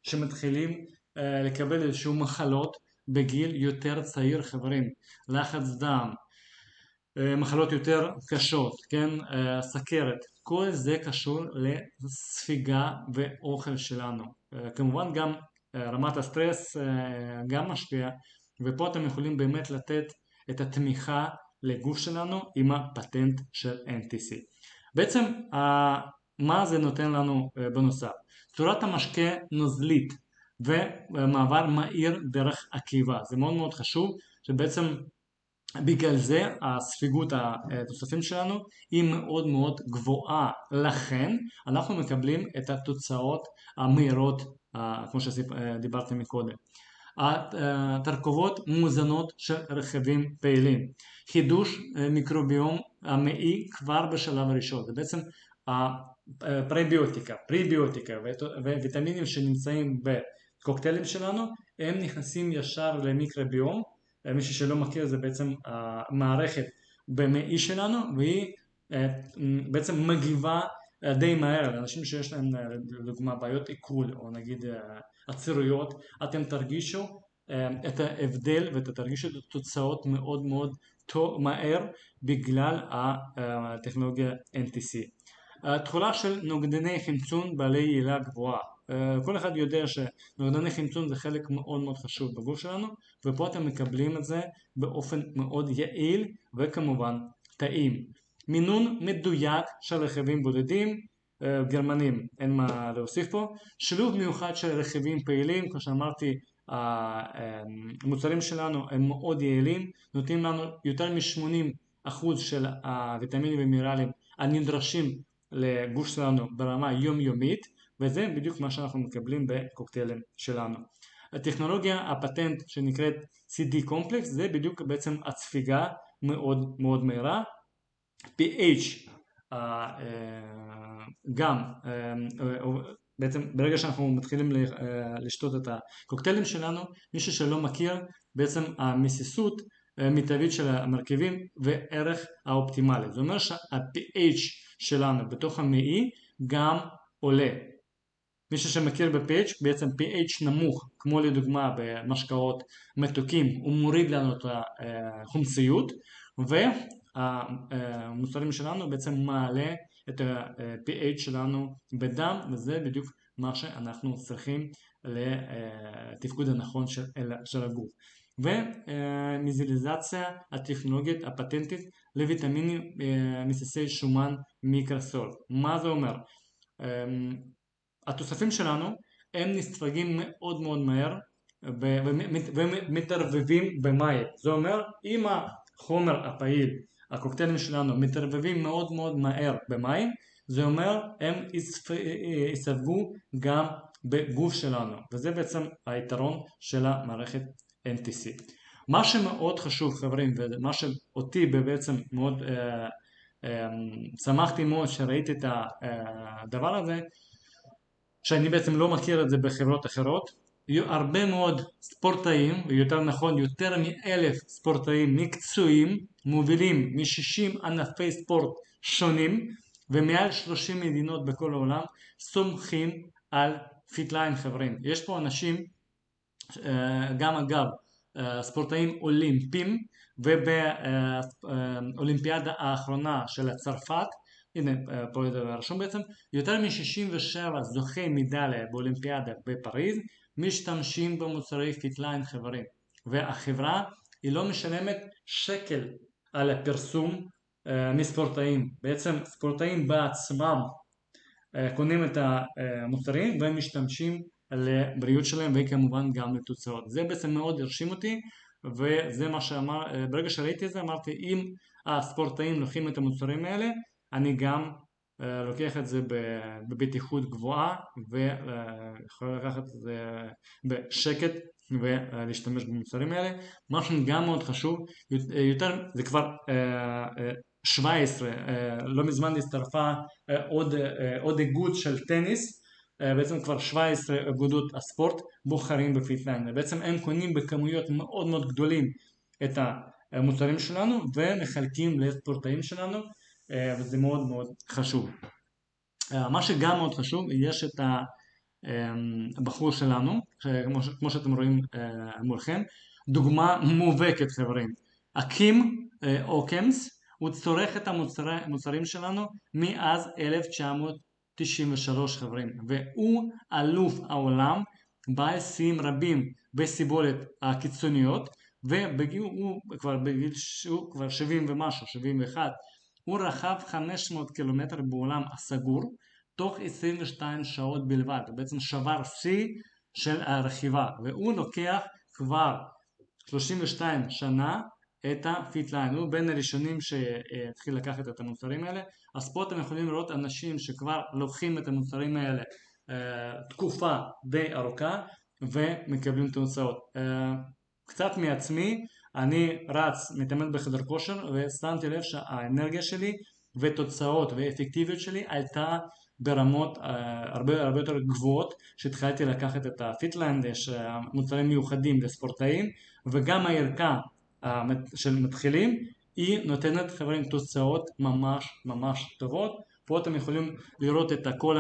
שמתחילים לקבל איזשהו מחלות בגיל יותר צעיר, חברים. לחץ דם, מחלות יותר קשות, כן? סכרת, כל זה קשור לספיגה ואוכל שלנו. כמובן גם רמת הסטרס גם משפיע, ופה אתם יכולים באמת לתת את התמיכה לגוף שלנו עם הפטנט של NTC. בעצם מה זה נותן לנו בנוסף? צורת המשקה נוזלית ומעבר מהיר דרך עקיבה. זה מאוד מאוד חשוב, שבעצם בגלל זה הספיגות התוספים שלנו היא מאוד מאוד גבוהה, לכן אנחנו מקבלים את התוצאות המהירות כמו שדיברתי מקודם. התרכובות מוזנות של רכיבים פעילים, חידוש מיקרוביום המעי כבר בשלב הראשון. זה בעצם פריביוטיקה וויטמינים שנמצאים בקוקטיילים שלנו, הם נכנסים ישר למיקרוביום. מי שלא מכיר, זה בעצם המערכת במעי שלנו, והיא בעצם מגיבה די מהר לאנשים שיש להם לדוגמה בעיות עיכול או נגיד עצירויות. אתם תרגישו את ההבדל ותרגישו את התוצאות מאוד מאוד מהר בגלל הטכנולוגיה NTC. התכולה של נוגדני חמצון בעלי יעילה גבוהה. כל אחד יודע שנוגדני חמצון זה חלק מאוד מאוד חשוב בגוף שלנו, ופה אתם מקבלים את זה באופן מאוד יעיל וכמובן טעים. מינון מדויק של רכיבים בודדים, גרמנים אין מה להוסיף פה. שילוב מיוחד של רכיבים פעילים, כמו שאמרתי, המוצרים שלנו הם מאוד יעילים, נותנים לנו יותר מ-80% של הוויטמינים ומינרלים הנדרשים לגוף שלנו ברמה יומיומית, וזה בדיוק מה שאנחנו מקבלים בקוקטיילים שלנו. הטכנולוגיה, הפטנט שנקראת CD קומפלקס, זה בדיוק בעצם הספיגה מאוד מאוד מהירה. pH גם בעצם ברגע שאנחנו מתחילים לשתות את הקוקטיילים שלנו, מישהו שלא מכיר, בעצם המסיסות מיטבית של המרכיבים וערך האופטימלי. זה אומר שה-pH שלנו בתוך המעי גם עולה. מישהו שמכיר ב-pH, בעצם pH נמוך, כמו לדוגמה במשקאות מתוקים, הוא מוריד לנו את החומציות, המוצרים שלנו בעצם מעלה את ה-pH שלנו בדם, וזה בדיוק מה שאנחנו צריכים לתפקוד הנכון של הגוף. ומיזליזציה הטכנולוגית הפטנטית לויטמינים מסיסי שומן מיקרסול. מה זה אומר? התוספים שלנו הם נספגים מאוד מאוד מהר ומתערבבים במים. זה אומר אם החומר הפעיל, הקוקטיילים שלנו מתערבבים מאוד מאוד מהר במים, זה אומר הם יספגו גם בגוף שלנו, וזה בעצם היתרון של המערכת NTC. מה שמאוד חשוב חברים, ומה שאותי בעצם מאוד שמחתי מאוד שראיתי את הדבר הזה, שאני בעצם לא מכיר את זה בחברות אחרות, הרבה מאוד ספורטאים, ויותר נכון יותר מ1,000 ספורטאים מקצועיים מובילים מ60 ענפי ספורט שונים ומעל 30 מדינות בכל העולם סומכים על פיטליין חברים. יש פה אנשים גם אגב ספורטאים אולימפיים, ובאולימפיאדה האחרונה של צרפת, הנה פה רשום בעצם, יותר מ67 זוכי מדליה באולימפיאדה בפריז משתמשים במוצרי פיטליין חברים, והחברה היא לא משלמת שקל על הפרסום מספורטאים. בעצם ספורטאים בעצמם קונים את המוצרים ומשתמשים לבריאות שלהם וכמובן גם לתוצאות. זה בעצם מאוד הרשים אותי, וזה מה שאמר, ברגע שראיתי את זה אמרתי אם הספורטאים לוקחים את המוצרים האלה, אני גם לוקח את זה בבטיחות גבוהה ויכול לקחת את זה בשקט ולהשתמש במוצרים האלה. משהו גם מאוד חשוב, זה כבר 17, לא מזמן הצטרפה עוד איגוד של טניס, בעצם כבר 17 אגודות הספורט בוחרים בפיטליין. בעצם הם קונים בכמויות מאוד מאוד גדולים את המוצרים שלנו ומחלקים לספורטאים שלנו, וזה מאוד מאוד חשוב. מה שגם מאוד חשוב, יש את הבחור שלנו, כמו שאתם רואים מולכם, דוגמה מובהקת חברים. אקים אוקמס, הוא צורך את המוצרים שלנו מאז 1993 חברים, והוא אלוף העולם בעל שיאים רבים בסיבולת הקיצוניות, והוא כבר 70 ומשהו, 71, הוא רכב 500 קילומטר בעולם הסגור תוך 22 שעות בלבד, בעצם שבר שיא של הרכיבה, והוא לוקח כבר 32 שנה את הפיטליין. הוא בין הראשונים שהתחיל לקחת את המוצרים האלה. אז פה אתם יכולים לראות אנשים שכבר לוקחים את המוצרים האלה תקופה די ארוכה ומקבלים תוצאות. קצת מעצמי, אני מתאמן בחדר כושר ושמתי לב שהאנרגיה שלי ותוצאות ואפקטיביות שלי הייתה ברמות הרבה יותר גבוהות שהתחלתי לקחת את הפיטליין. יש מוצרים מיוחדים לספורטאים, וגם הערכה של מתחילים היא נותנת חברים תוצאות ממש ממש טובות. פה אתם יכולים לראות את כל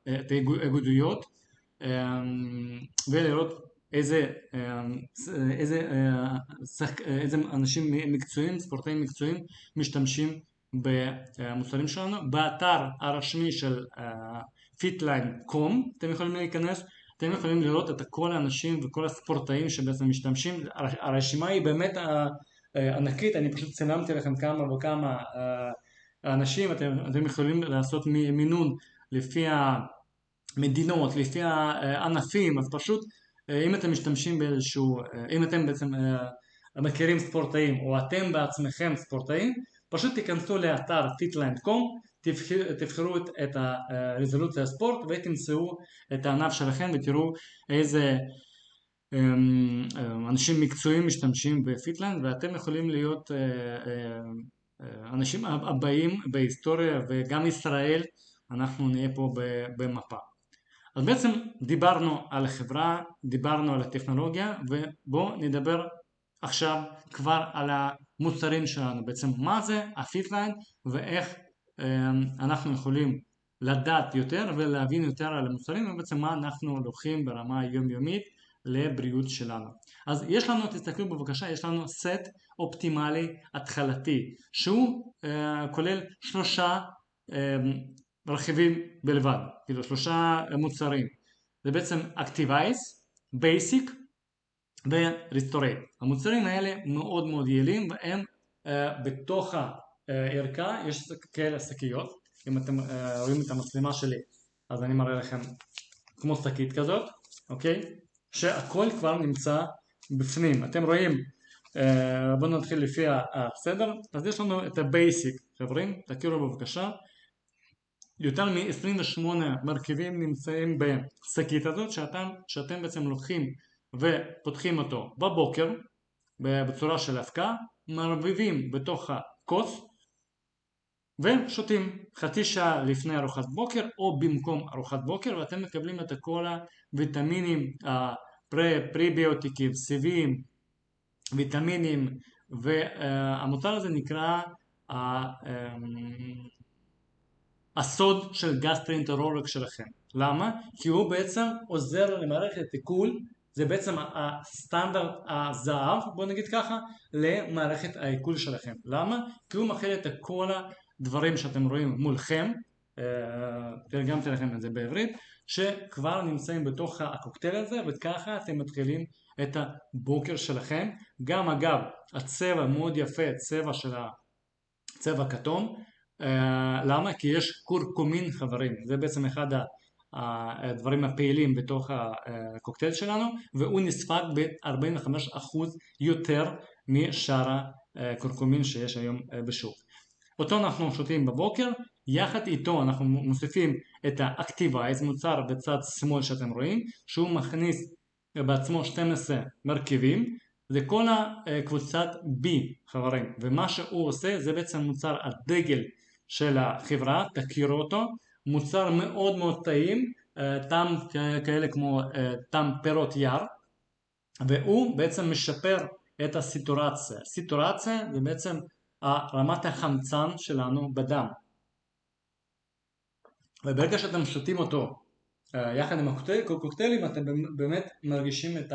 האגודיות ולראות איזה אנשים מקצועיים, ספורטאים מקצועיים משתמשים במוצרים שלנו. באתר הרשמי של fitline.com אתם יכולים להיכנס, אתם יכולים לראות את כל האנשים וכל הספורטאים שבעצם משתמשים. הרשימה היא באמת ענקית, אני פשוט צילמתי לכם כמה וכמה אנשים. אתם יכולים לעשות מינון לפי המדינות, לפי הענפים. אז פשוט אם אתם משתמשים אם אתם בעצם מכירים ספורטאים או אתם בעצמכם ספורטאים, פשוט תיכנסו לאתר fitline.com, תבחרו את הרזולוציה הספורט ותמצאו את הענף שלכם ותראו איזה אנשים מקצועיים משתמשים בפיטליין, ואתם יכולים להיות אנשים הבאים בהיסטוריה, וגם ישראל, אנחנו נהיה פה במפה. אז בעצם דיברנו על החברה, דיברנו על הטכנולוגיה, ובואו נדבר עכשיו כבר על המוצרים שלנו. בעצם מה זה הפיטליין ואיך אנחנו יכולים לדעת יותר ולהבין יותר על המוצרים, ובעצם מה אנחנו לוקחים ברמה היומיומית לבריאות שלנו. אז יש לנו, תסתכלו בבקשה, יש לנו סט אופטימלי התחלתי, שהוא כולל 3 רכיבים בלבד, כאילו 3 מוצרים. זה בעצם Activize, Basic ו-Restorate. המוצרים האלה מאוד מאוד יעילים, והם בתוך הערכה יש כאלה שקיות. אם אתם רואים את המצלמה שלי, אז אני מראה לכם כמו שקית כזאת, אוקיי? שהכל כבר נמצא בפנים. אתם רואים, בואו נתחיל לפי הסדר. אז יש לנו את ה-Basic, חברים, תכירו בבקשה. יותר מ-28 מרכיבים נמצאים בשקית הזאת, שאתם בעצם לוקחים ופותחים אותו בבוקר בצורה של אבקה, מערבבים בתוך הכוס ושותים חצי שעה לפני ארוחת בוקר או במקום ארוחת בוקר, ואתם מקבלים את כל הוויטמינים, הפריביוטיקים, סיבים, ויטמינים, והמוצר הזה נקרא הסוד של גסטרואנטרולוג שלכם. למה? כי הוא בעצם עוזר למערכת העיכול, זה בעצם הסטנדרט הזהב, בוא נגיד ככה, למערכת העיכול שלכם. למה? כי הוא מכיל את כל הדברים שאתם רואים מולכם, תרגמתי לכם את זה בעברית, שכבר נמצאים בתוך הקוקטייל הזה, וככה אתם מתחילים את הבוקר שלכם. גם אגב, הצבע מאוד יפה, צבע של הצבע כתום. למה? כי יש קורקומין, חברים, זה בעצם אחד הדברים הפעילים בתוך הקוקטייל שלנו, והוא נספק ב-45% יותר משאר הקורקומין שיש היום בשוק. אותו אנחנו שותים בבוקר, יחד איתו אנחנו מוסיפים את ה-Activize, מוצר בצד שמאל שאתם רואים, שהוא מכניס בעצמו 12 מרכיבים, זה כל הקבוצת B, חברים, ומה שהוא עושה זה בעצם מוצר הדגל של החברה, תכירו אותו, מוצר מאוד מאוד טעים, טעם כאלה כמו טעם פירות יער, והוא בעצם משפר את הסיטורציה. סיטורציה זה בעצם רמת החמצן שלנו בדם, וברגע שאתם שותים אותו יחד עם הקוקטיילים, אתם באמת מרגישים את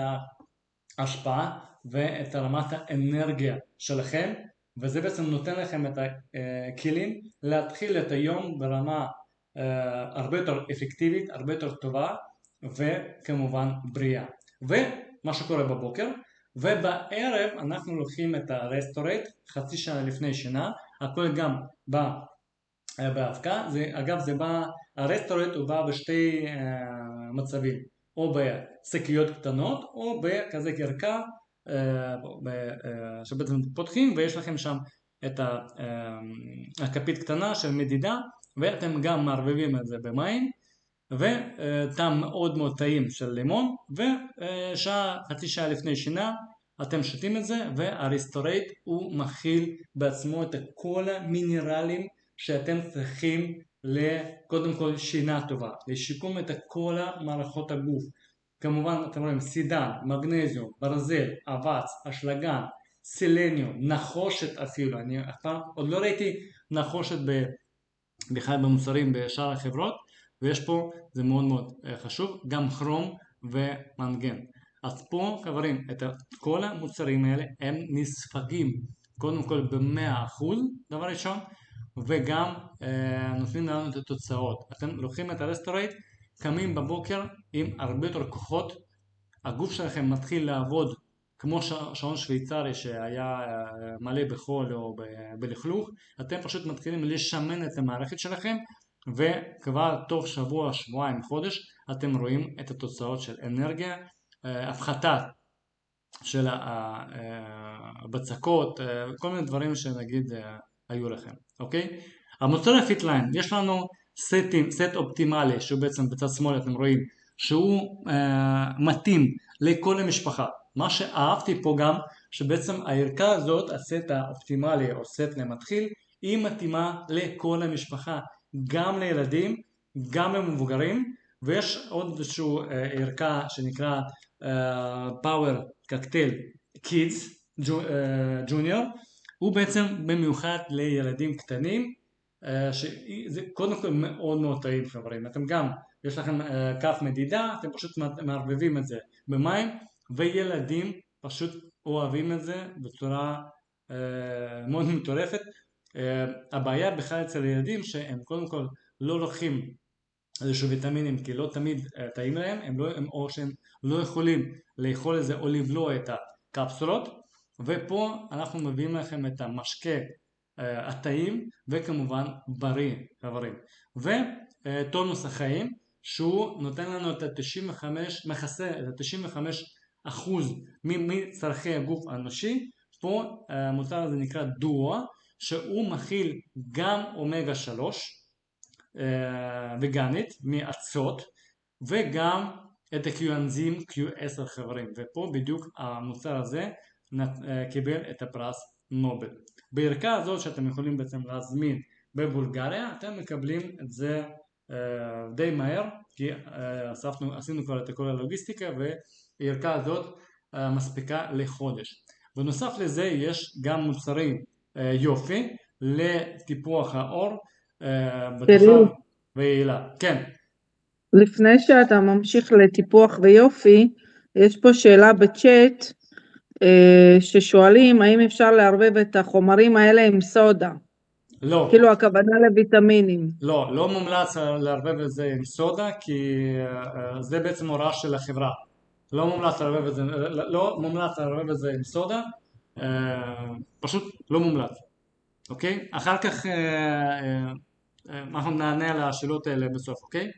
ההשפעה ואת רמת האנרגיה שלכם, וזה בעצם נותן לכם את הכלים להתחיל את היום ברמה הרבה יותר אפקטיבית, הרבה יותר טובה, וכמובן בריאה. ומה שקורה בבוקר, ובערב אנחנו לוקחים את הרסטורייט חצי שעה לפני שינה, הכל גם באבקה. אגב, הרסטורייט הוא בא בשתי מצבים, או בשקיות קטנות או בכזה קרקע שבעצם פותחים ויש לכם שם את הכפית קטנה של מדידה, ואתם גם מערבבים את זה במים, וטעם מאוד מאוד טעים של לימון, וחצי שעה לפני שינה אתם שותים את זה, והרסטורייט הוא מכיל בעצמו את כל המינרלים שאתם צריכים קודם כל שינה טובה, לשיקום את כל מערכות הגוף. כמובן אתם רואים סידן, מגנזיום, ברזל, אבץ, אשלגן, סלניום, נחושת אפילו, אני עוד לא ראיתי נחושת בכלל במוצרים בשאר החברות, ויש פה, זה מאוד מאוד חשוב, גם כרום ומנגן. אז פה חברים, את כל המוצרים האלה הם נספגים קודם כל ב-100%, דבר ראשון, וגם נותנים לנו את התוצאות. אתם לוקחים את הרסטורייט, קמים בבוקר עם הרבה יותר כוחות, הגוף שלכם מתחיל לעבוד כמו שעון שוויצרי שהיה מלא בחול או בלכלוך, אתם פשוט מתחילים לשמן את המערכת שלכם, וכבר תוך שבוע, שבועיים, חודש, אתם רואים את התוצאות של אנרגיה, הפחתה של הבצקות, כל מיני דברים שנגיד היו לכם, אוקיי? המוצר הפיטליין, יש לנו סט אופטימלי, שהוא בעצם בצד שמאל אתם רואים, שהוא מתאים לכל המשפחה. מה שאהבתי פה גם, שבעצם הערכה הזאת, הסט האופטימלי או סט למתחיל, היא מתאימה לכל המשפחה, גם לילדים, גם למבוגרים, ויש עוד איזשהו ערכה שנקרא Power Cocktail Kids Junior, הוא בעצם במיוחד לילדים קטנים, שזה קודם כל מאוד מאוד טעים חברים. אתם גם, יש לכם כף מדידה, אתם פשוט מערבבים את זה במים, וילדים פשוט אוהבים את זה בצורה מאוד מטורפת. הבעיה בכלל אצל ילדים שהם קודם כל לא לוקחים איזשהו ויטמינים כי לא תמיד טעים להם, או שהם לא יכולים לאכול את זה או לבלוע את הקפסולות, ופה אנחנו מביאים לכם את המשקה הטעים וכמובן בריא, חברים. וטונוס החיים שהוא נותן לנו את ה-95, מכסה את ה-95% מצרכי הגוף האנושי. פה המוצר הזה נקרא דואה, שהוא מכיל גם אומגה 3 וגנית מאצות וגם את הקיואנזים Q10 חברים, ופה בדיוק המוצר הזה קיבל את הפרס נובל. בערכה הזאת שאתם יכולים בעצם להזמין בבולגריה אתם מקבלים את זה די מהר כי עשינו כבר את כל הלוגיסטיקה והערכה הזאת מספיקה לחודש. בנוסף לזה יש גם מוצרים יופי לטיפוח העור בטוחה ויעילה. כן. לפני שאתה ממשיך לטיפוח ויופי, יש פה שאלה בצ'אט ששואלים האם אפשר לערבב את החומרים האלה עם סודה. לא. כאילו הכוונה לויטמינים. לא מומלץ לערבב את זה עם סודה כי זה בעצם הוראה של החברה. לא מומלץ לערבב את זה עם סודה, פשוט לא מומלץ. אוקיי? אחר כך אנחנו נענה על השאלות האלה בסוף, אוקיי?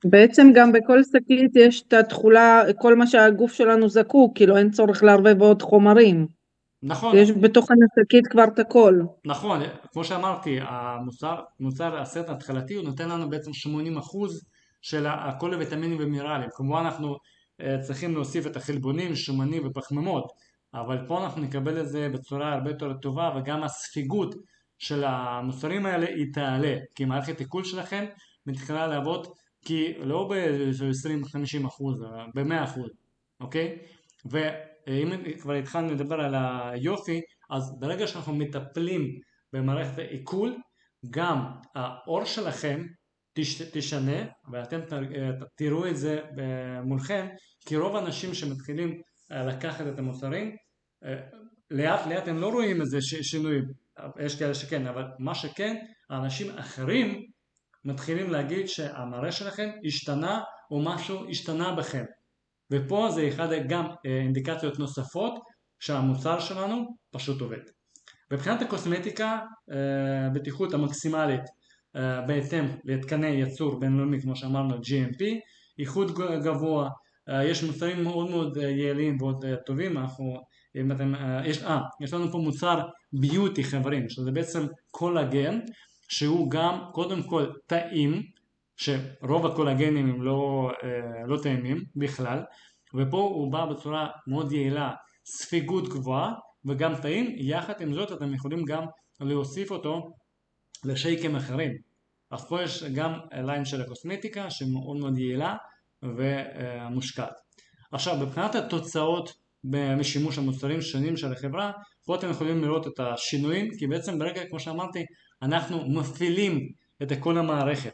בעצם גם בכל שקית יש את התכולה, כל מה שהגוף שלנו זקוק, כאילו אין צורך לערבב עוד חומרים. נכון. יש בתוך השקית כבר את הכל. נכון, כמו שאמרתי, המוצר הסט ההתחלתי הוא נותן לנו בעצם 80% של כל הוויטמינים ומינרלים. כמובן אנחנו צריכים להוסיף את החלבונים, שומנים ופחמימות, אבל פה אנחנו נקבל את זה בצורה הרבה יותר טובה, וגם הספיגות של המוצרים האלה היא תעלה, כי מערכת עיכול שלכם מתחילה לעבוד כי לא ב-20-50%, ב-100%, אוקיי? ואם כבר התחלנו לדבר על היופי, אז ברגע שאנחנו מטפלים במערכת העיכול, גם האור שלכם תשנה, ואתם תראו את זה מולכם, כי רוב האנשים שמתחילים לקחת את המוצרים, לאט לאט הם לא רואים איזה שינוי, יש כאלה שכן, אבל מה שכן, האנשים אחרים מתחילים להגיד שהמראה שלכם השתנה או משהו השתנה בכם, ופה זה אחד גם אינדיקציות נוספות שהמוצר שלנו פשוט עובד. מבחינת הקוסמטיקה, בטיחות המקסימלית בהתאם לתקני ייצור בינלאומי כמו שאמרנו GMP, איכות גבוה, יש מוצרים מאוד מאוד יעילים ועוד טובים. יש לנו פה מוצר ביוטי חברים, שזה בעצם קולגן שהוא גם קודם כל טעים, שרוב הקולגנים הם לא טעימים בכלל, ופה הוא בא בצורה מאוד יעילה, ספיגות גבוהה וגם טעים. יחד עם זאת אתם יכולים גם להוסיף אותו לשייקים אחרים. אז פה יש גם ליין של הקוסמטיקה שמאוד מאוד יעילה ומושקעת. עכשיו מבחינת התוצאות משימוש המוצרים שונים של החברה, פה אתם יכולים לראות את השינויים, כי בעצם ברגע כמו שאמרתי אנחנו מפעילים את כל המערכת.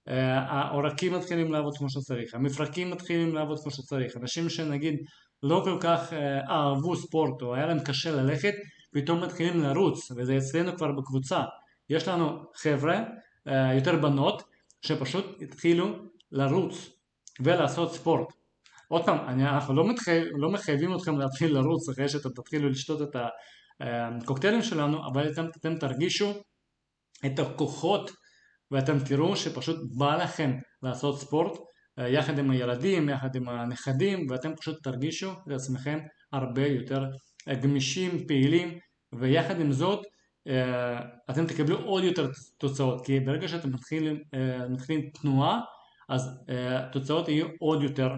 העורקים מתחילים לעבוד כמו שצריך, המפרקים מתחילים לעבוד כמו שצריך, אנשים שנגיד לא כל כך אהבו ספורט או היה להם קשה ללכת, פתאום מתחילים לרוץ, וזה אצלנו כבר בקבוצה. יש לנו חבר'ה, יותר בנות, שפשוט התחילו לרוץ ולעשות ספורט. עוד פעם, אנחנו לא מחייבים אתכם להתחיל לרוץ אחרי שאתם תתחילו לשתות את הקוקטיילים שלנו, אבל אתם תרגישו את הכוחות ואתם תראו שפשוט בא לכם לעשות ספורט יחד עם הילדים, יחד עם הנכדים, ואתם פשוט תרגישו את עצמכם הרבה יותר גמישים, פעילים, ויחד עם זאת אתם תקבלו עוד יותר תוצאות, כי ברגע שאתם מתחילים תנועה, אז תוצאות יהיו עוד יותר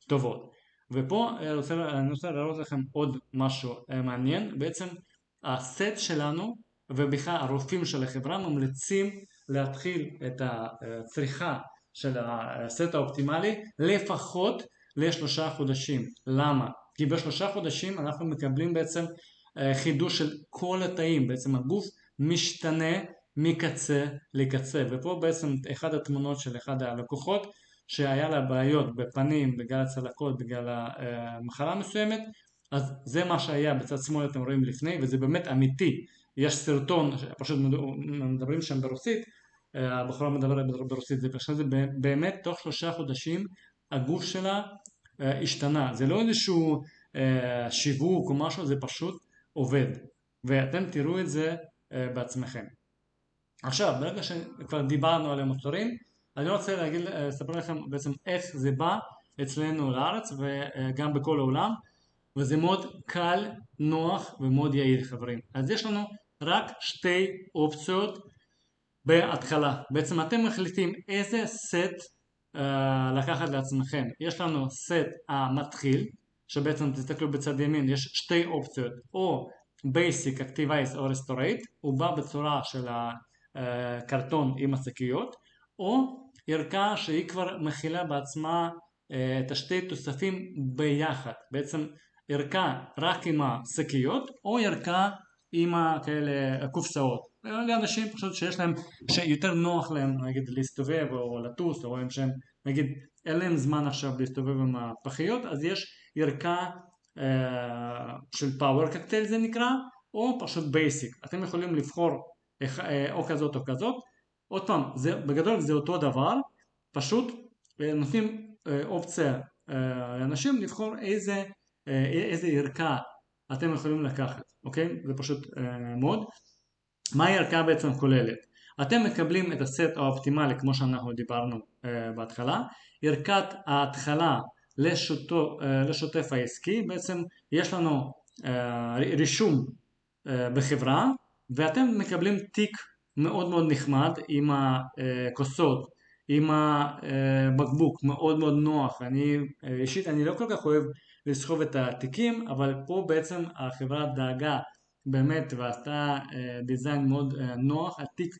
טובות. ופה אני רוצה להראות לכם עוד משהו מעניין. בעצם הסט שלנו ובכלל הרופאים של החברה ממליצים להתחיל את הצריכה של הסט האופטימלי לפחות ל3 חודשים. למה? כי ב3 חודשים אנחנו מקבלים בעצם חידוש של כל התאים, בעצם הגוף משתנה מקצה לקצה. ופה בעצם אחד התמונות של אחד הלקוחות שהיה לה בעיות בפנים בגלל הצלקות, בגלל מחלה מסוימת, אז זה מה שהיה בצד שמאל אתם רואים לפני, וזה באמת אמיתי. יש סרטון, פשוט מדברים שם ברוסית, הבחורה מדברת ברוסית, זה באמת תוך 3 חודשים הגוף שלה השתנה. זה לא איזשהו שיווק או משהו, זה פשוט עובד. ואתם תראו את זה בעצמכם. עכשיו, ברגע שכבר דיברנו על המוצרים, אני רוצה לספר לכם בעצם איך זה בא אצלנו לארץ וגם בכל העולם, וזה מאוד קל, נוח ומאוד יעיל, חברים. אז יש לנו רק 2 אופציות בהתחלה. בעצם אתם מחליטים איזה סט לקחת לעצמכם. יש לנו סט המתחיל, שבעצם תסתכלו בצד ימין, יש 2 אופציות, או Basic, Activize או Restorate, הוא בא בצורה של הקרטון עם השקיות, או ערכה שהיא כבר מכילה בעצמה את השתי תוספים ביחד, בעצם ערכה רק עם השקיות או ערכה עם כאלה קופסאות. לאנשים פשוט שיש להם, שיותר נוח להם נגיד להסתובב או לטוס, או הם שהם נגיד אין להם זמן עכשיו להסתובב עם הפחיות, אז יש ערכה של פאוור קקטייל זה נקרא, או פשוט בייסיק. אתם יכולים לבחור או כזאת או כזאת. עוד פעם, בגדול זה אותו דבר, פשוט נותנים אופציה לאנשים לבחור איזה ערכה אתם יכולים לקחת, אוקיי? זה פשוט מאוד. מה הערכה בעצם כוללת? אתם מקבלים את הסט האופטימלי כמו שאנחנו דיברנו בהתחלה. ערכת ההתחלה לשוטף העסקי, בעצם יש לנו רישום בחברה, ואתם מקבלים תיק מאוד מאוד נחמד עם הכוסות, עם הבקבוק, מאוד מאוד נוח. אישית אני לא כל כך אוהב לסחוב את התיקים, אבל פה בעצם החברה דאגה באמת ועשתה דיזיין מאוד נוח. התיק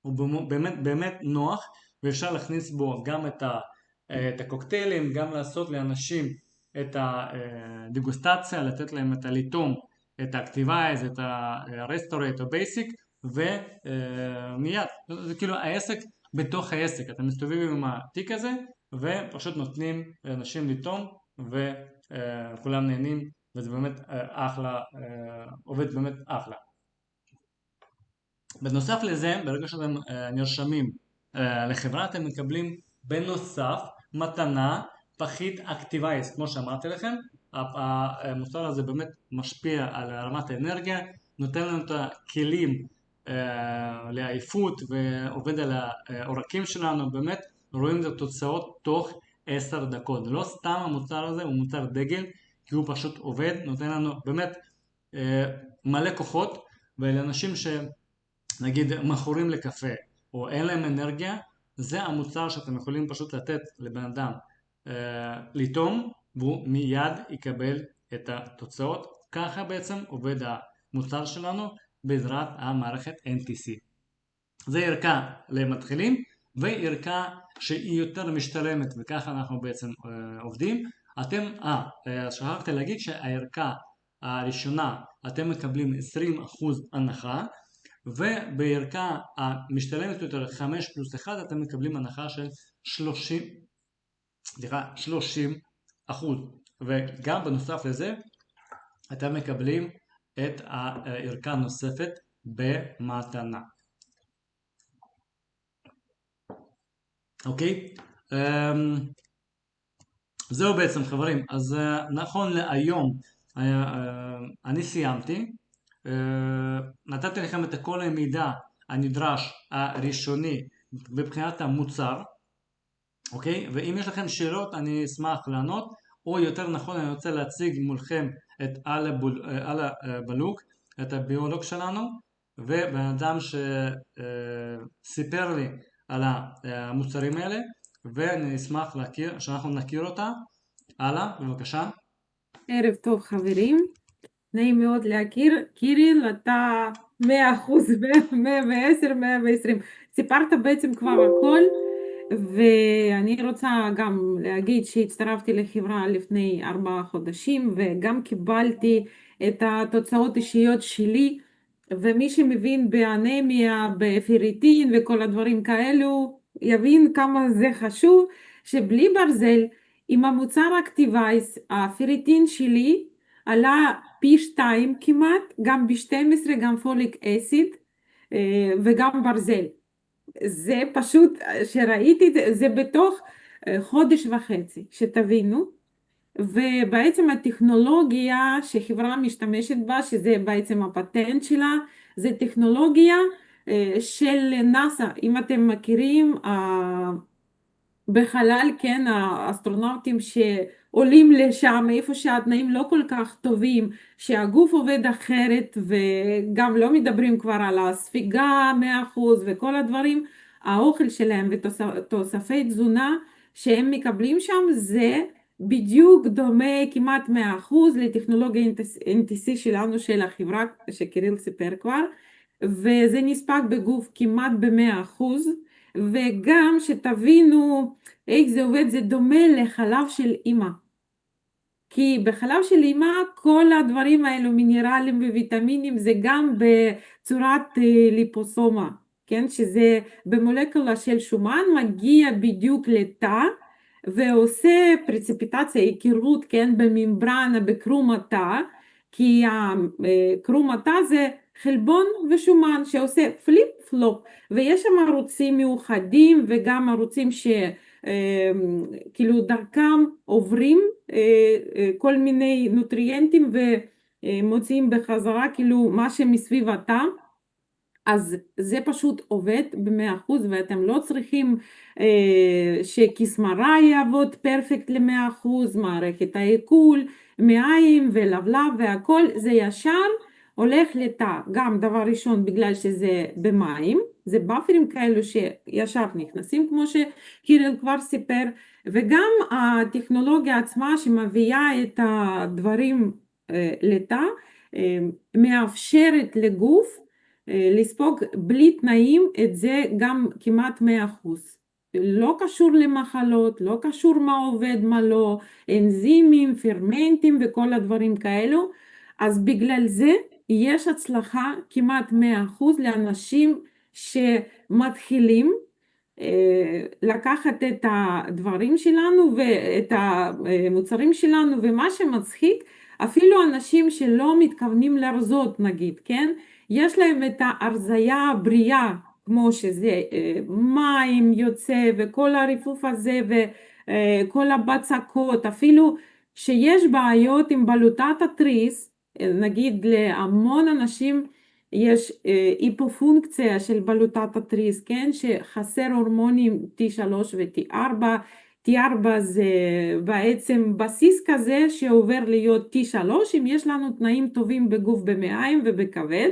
הוא באמת נוח, ואפשר להכניס בו גם את הקוקטיילים, גם לעשות לאנשים את הדיגוסטציה, לתת להם את הליטום, את האקטיבייז, את הרסטורייט או בייסיק, ומיד, זה כאילו העסק בתוך העסק. אתם מסתובבים עם התיק הזה ופשוט נותנים לאנשים ליטום וכולם נהנים, וזה באמת אחלה, עובד באמת אחלה. בנוסף לזה, ברגע שאתם נרשמים לחברה, אתם מקבלים בנוסף מתנה פחית אקטיבייז. כמו שאמרתי לכם, המוצר הזה באמת משפיע על רמת האנרגיה, נותן לנו את הכלים לעייפות ועובד על העורקים שלנו. באמת רואים את התוצאות תוך 10 דקות. לא סתם המוצר הזה הוא מוצר דגל, כי הוא פשוט עובד, נותן לנו באמת מלא כוחות. ולאנשים שנגיד מכורים לקפה או אין להם אנרגיה, זה המוצר שאתם יכולים פשוט לתת לבן אדם ליטום, והוא מיד יקבל את התוצאות. ככה בעצם עובד המוצר שלנו בעזרת המערכת NTC. זה ערכה למתחילים וערכה שהיא יותר משתלמת, וככה אנחנו בעצם עובדים. אתם, שכחתי להגיד שהערכה הראשונה אתם מקבלים 20% הנחה, ובערכה המשתלמת יותר 5+1 אתם מקבלים הנחה של 30%. וגם בנוסף לזה אתם מקבלים את הערכה נוספת במתנה. אוקיי? זהו בעצם חברים. אז נכון להיום אני סיימתי. נתתי לכם את כל המידע הנדרש הראשוני בבחינת המוצר. אוקיי? ואם יש לכם שאלות אני אשמח לענות, או יותר נכון אני רוצה להציג מולכם את אלה בלוק, את הביולוג שלנו, ובן אדם שסיפר לי על המוצרים האלה, ואני אשמח שאנחנו נכיר אותה. הלאה, בבקשה. ערב טוב חברים, נעים מאוד להכיר. קיריל, אתה 100%, 110, 120, סיפרת בעצם כבר הכל. ואני רוצה גם להגיד שהצטרפתי לחברה לפני 4 חודשים, וגם קיבלתי את התוצאות אישיות שלי, ומי שמבין באנמיה, בפיריטין וכל הדברים כאלו, יבין כמה זה חשוב, שבלי ברזל, עם המוצר אקטיבייז, הפיריטין שלי עלה פי 2 כמעט, גם ב-12, גם פוליק אסיד וגם ברזל. זה פשוט, שראיתי זה בתוך חודש וחצי, שתבינו. ובעצם הטכנולוגיה שחברה משתמשת בה, שזה בעצם הפטנט שלה, זה טכנולוגיה של נאסא. אם אתם מכירים, בחלל, כן, האסטרונאוטים שעולים לשם, איפה שהתנאים לא כל כך טובים, שהגוף עובד אחרת, וגם לא מדברים כבר על הספיגה 100% וכל הדברים, האוכל שלהם ותוספי תזונה שהם מקבלים שם, זה בדיוק דומה כמעט 100% לטכנולוגיה NTC שלנו, של החברה שקיריל סיפר כבר, וזה נספק בגוף כמעט ב100%. וגם שתבינו איך זה עובד, זה דומה לחלב של אמא. כי בחלב של אמא כל הדברים האלו, מינרלים וויטמינים, זה גם בצורת ליפוסומה, כן? שזה במולקולה של שומן, מגיע בדיוק לתא, ועושה פרציפיטציה, היכרות, כן? בממברנה, בקרום התא, כי קרום התא זה חלבון ושומן שעושה פליפ פלופ, ויש שם ערוצים מיוחדים וגם ערוצים כאילו דרכם עוברים כל מיני נוטריאנטים ומוציאים בחזרה כאילו מה שמסביב התא. אז זה פשוט עובד ב100%, ואתם לא צריכים שכסמרה יעבוד פרפקט ל100%, מערכת העיכול, מים ולבלב והכל, זה ישר הולך לתא. גם דבר ראשון בגלל שזה במים, זה באפרים כאלו שישר נכנסים כמו שקיריל כבר סיפר, וגם הטכנולוגיה עצמה שמביאה את הדברים לתא, מאפשרת לגוף לספוג בלי תנאים את זה גם כמעט 100%. לא קשור למחלות, לא קשור מה עובד, מה לא, אנזימים, פרמנטים וכל הדברים כאלו. אז בגלל זה יש הצלחה כמעט 100% לאנשים שמתחילים לקחת את הדברים שלנו ואת המוצרים שלנו, ומה שמצחיק, אפילו אנשים שלא מתכוונים לרזות נגיד, כן? יש להם את ההרזיה הבריאה, כמו שזה מים יוצא וכל הריפוף הזה וכל הבצקות, אפילו שיש בעיות עם בלוטת התריס, נגיד להמון אנשים יש היפופונקציה של בלוטת התריס, כן? שחסר הורמונים T3 ו-T4, T4 זה בעצם בסיס כזה שעובר להיות T3, אם יש לנו תנאים טובים בגוף, במעיים ובכבד,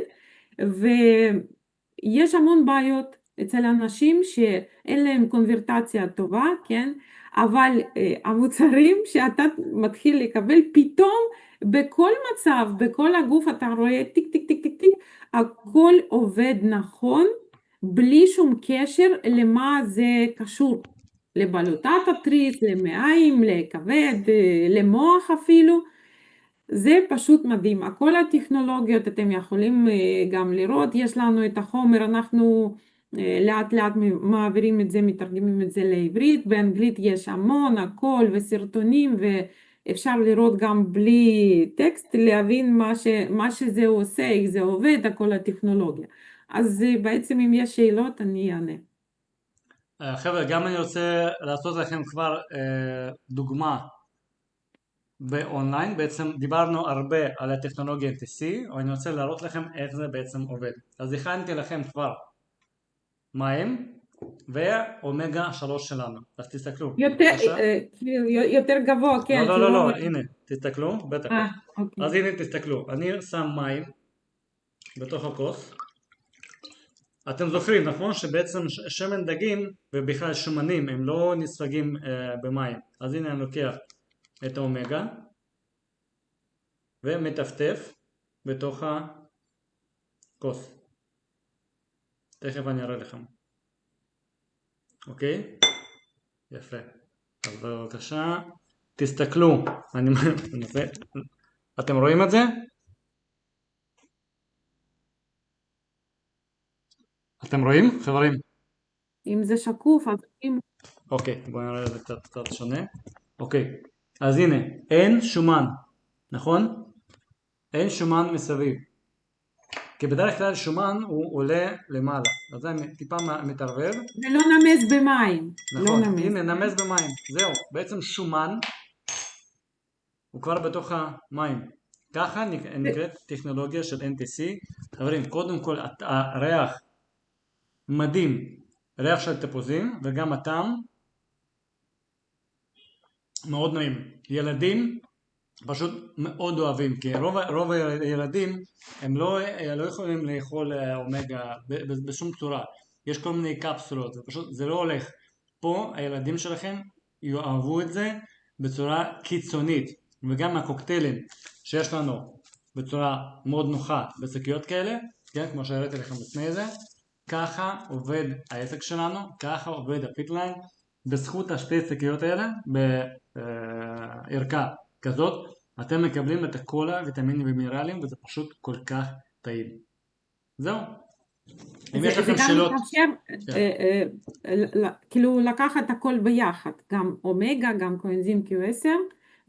ויש המון בעיות אצל אנשים שאין להם קונברטציה טובה, כן? אבל המוצרים שאתה מתחיל לקבל פתאום בכל מצב, בכל הגוף אתה רואה טיק טיק טיק טיק טיק, הכל עובד נכון, בלי שום קשר למה זה קשור, לבלוטת התריס, למעיים, לכבד, למוח אפילו. זה פשוט מדהים, כל הטכנולוגיות אתם יכולים גם לראות, יש לנו את החומר, אנחנו לאט לאט מעבירים את זה, מתרגמים את זה לעברית, באנגלית יש המון, הכל וסרטונים, ואפשר לראות גם בלי טקסט, להבין מה שזה עושה, איך זה עובד, הכל הטכנולוגיה. אז בעצם אם יש שאלות אני אענה. חבר'ה, גם אני רוצה לעשות לכם כבר דוגמה באונליין. בעצם דיברנו הרבה על הטכנולוגיה NTC, אבל אני רוצה להראות לכם איך זה בעצם עובד. אז הכנתי לכם כבר מים ואומגה 3 שלנו, אז תסתכלו. יותר גבוה, כן. לא, הנה, תסתכלו, בטח. אוקיי. אז הנה תסתכלו, אני שם מים בתוך הכוס. אתם זוכרים, נכון, שבעצם שמן דגים ובכלל שמנים הם לא נספגים במים. אז הנה אני לוקח את האומגה ומטפטף בתוך הכוס. תכף אני אראה לכם. אוקיי? יפה. אז בבקשה, תסתכלו. אתם רואים את זה? אתם רואים, חברים? אם זה שקוף, אז אם... אוקיי, בואו נראה את זה קצת שונה. אוקיי, אז הנה, אין שומן, נכון? אין שומן מסביב. כי בדרך כלל שומן הוא עולה למעלה, אז זה טיפה מתערבב. ולא נמס במים. לא נכון, נמס. הנה נמס במים, זהו, בעצם שומן הוא כבר בתוך המים. ככה נקראת טכנולוגיה של NTC. חברים, קודם כל הריח מדהים, ריח של תפוזים, וגם הטעם מאוד נעים. ילדים פשוט מאוד אוהבים, כי רוב הילדים הם לא יכולים לאכול אומגה בשום צורה. יש כל מיני קפסולות, ופשוט זה לא הולך. פה הילדים שלכם יאהבו את זה בצורה קיצונית, וגם הקוקטיילים שיש לנו בצורה מאוד נוחה בשקיות כאלה, כן, כמו שהראיתי לכם לפני זה, ככה עובד העסק שלנו, ככה עובד הפיטליין, בזכות השתי שקיות האלה, בערכה כזאת, אתם מקבלים את כל הוויטמינים ומינרלים, וזה פשוט כל כך טעים. זהו. אם יש לכם שאלות... זה גם מתאפשר, כאילו לקחת הכל ביחד, גם אומגה, גם קואנזים Q10,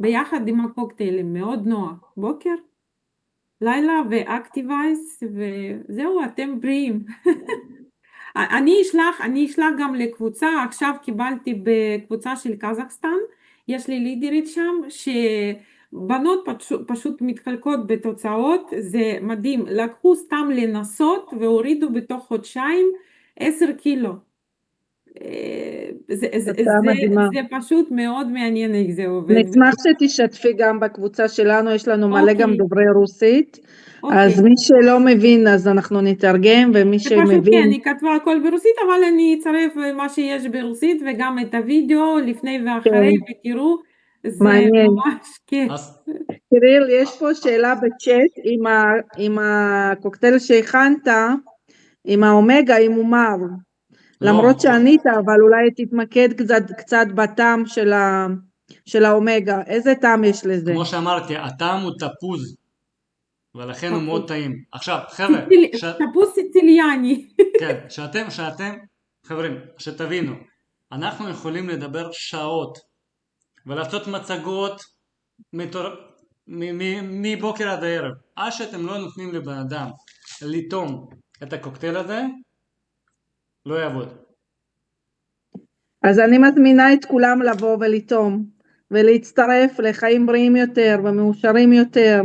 ביחד עם הקוקטיילים, מאוד נוח. בוקר, לילה ואקטיבייז, וזהו, אתם בריאים. אני אשלח גם לקבוצה, עכשיו קיבלתי בקבוצה של קזחסטן, יש לי לידרית שם, שבנות פשוט מתחלקות בתוצאות, זה מדהים, לקחו סתם לנסות והורידו בתוך חודשיים 10 קילו. זה פשוט מאוד מעניין איך זה עובד. נשמח שתשתפי גם בקבוצה שלנו, יש לנו מלא גם דוברי רוסית, אז מי שלא מבין אז אנחנו נתרגם, ומי שמבין... פשוט כן, היא כתבה הכל ברוסית, אבל אני אצרף מה שיש ברוסית וגם את הוידאו לפני ואחרי, ותראו, זה ממש כן. קיריל, יש פה שאלה בצ'אט, עם הקוקטייל שהכנת, עם האומגה, אם הוא מר, למרות שענית, אבל אולי תתמקד קצת בטעם של האומגה, איזה טעם יש לזה? כמו שאמרתי, הטעם הוא תפוז, ולכן הוא מאוד טעים. עכשיו, חבר'ה, תפוז סיציליאני. כן, שאתם, חברים, שתבינו, אנחנו יכולים לדבר שעות, ולעשות מצגות מבוקר עד הערב, עד שאתם לא נותנים לבן אדם לטעום את הקוקטייל הזה, לא יעבוד. אז אני מזמינה את כולם לבוא ולטעום, ולהצטרף לחיים בריאים יותר ומאושרים יותר.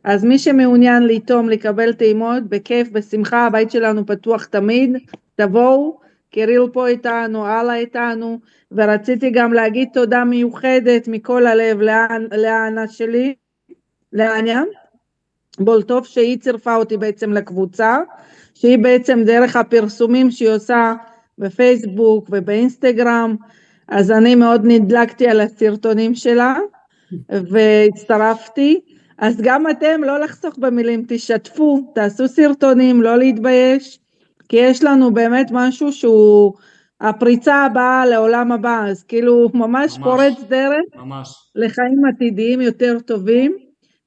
אז מי שמעוניין לטעום, לקבל טעימות, בכיף, בשמחה, הבית שלנו פתוח תמיד, תבואו, קיריל פה איתנו, אללה איתנו, ורציתי גם להגיד תודה מיוחדת מכל הלב לאנה שלי, לאניה, בולטוב, שהיא צירפה אותי בעצם לקבוצה, שהיא בעצם דרך הפרסומים שהיא עושה בפייסבוק ובאינסטגרם, אז אני מאוד נדלקתי על הסרטונים שלה, והצטרפתי, אז גם אתם לא לחסוך במילים, תשתפו, תעשו סרטונים, לא להתבייש, כי יש לנו באמת משהו שהוא הפריצה הבאה לעולם הבא, אז כאילו ממש פורץ דרך לחיים עתידיים יותר טובים,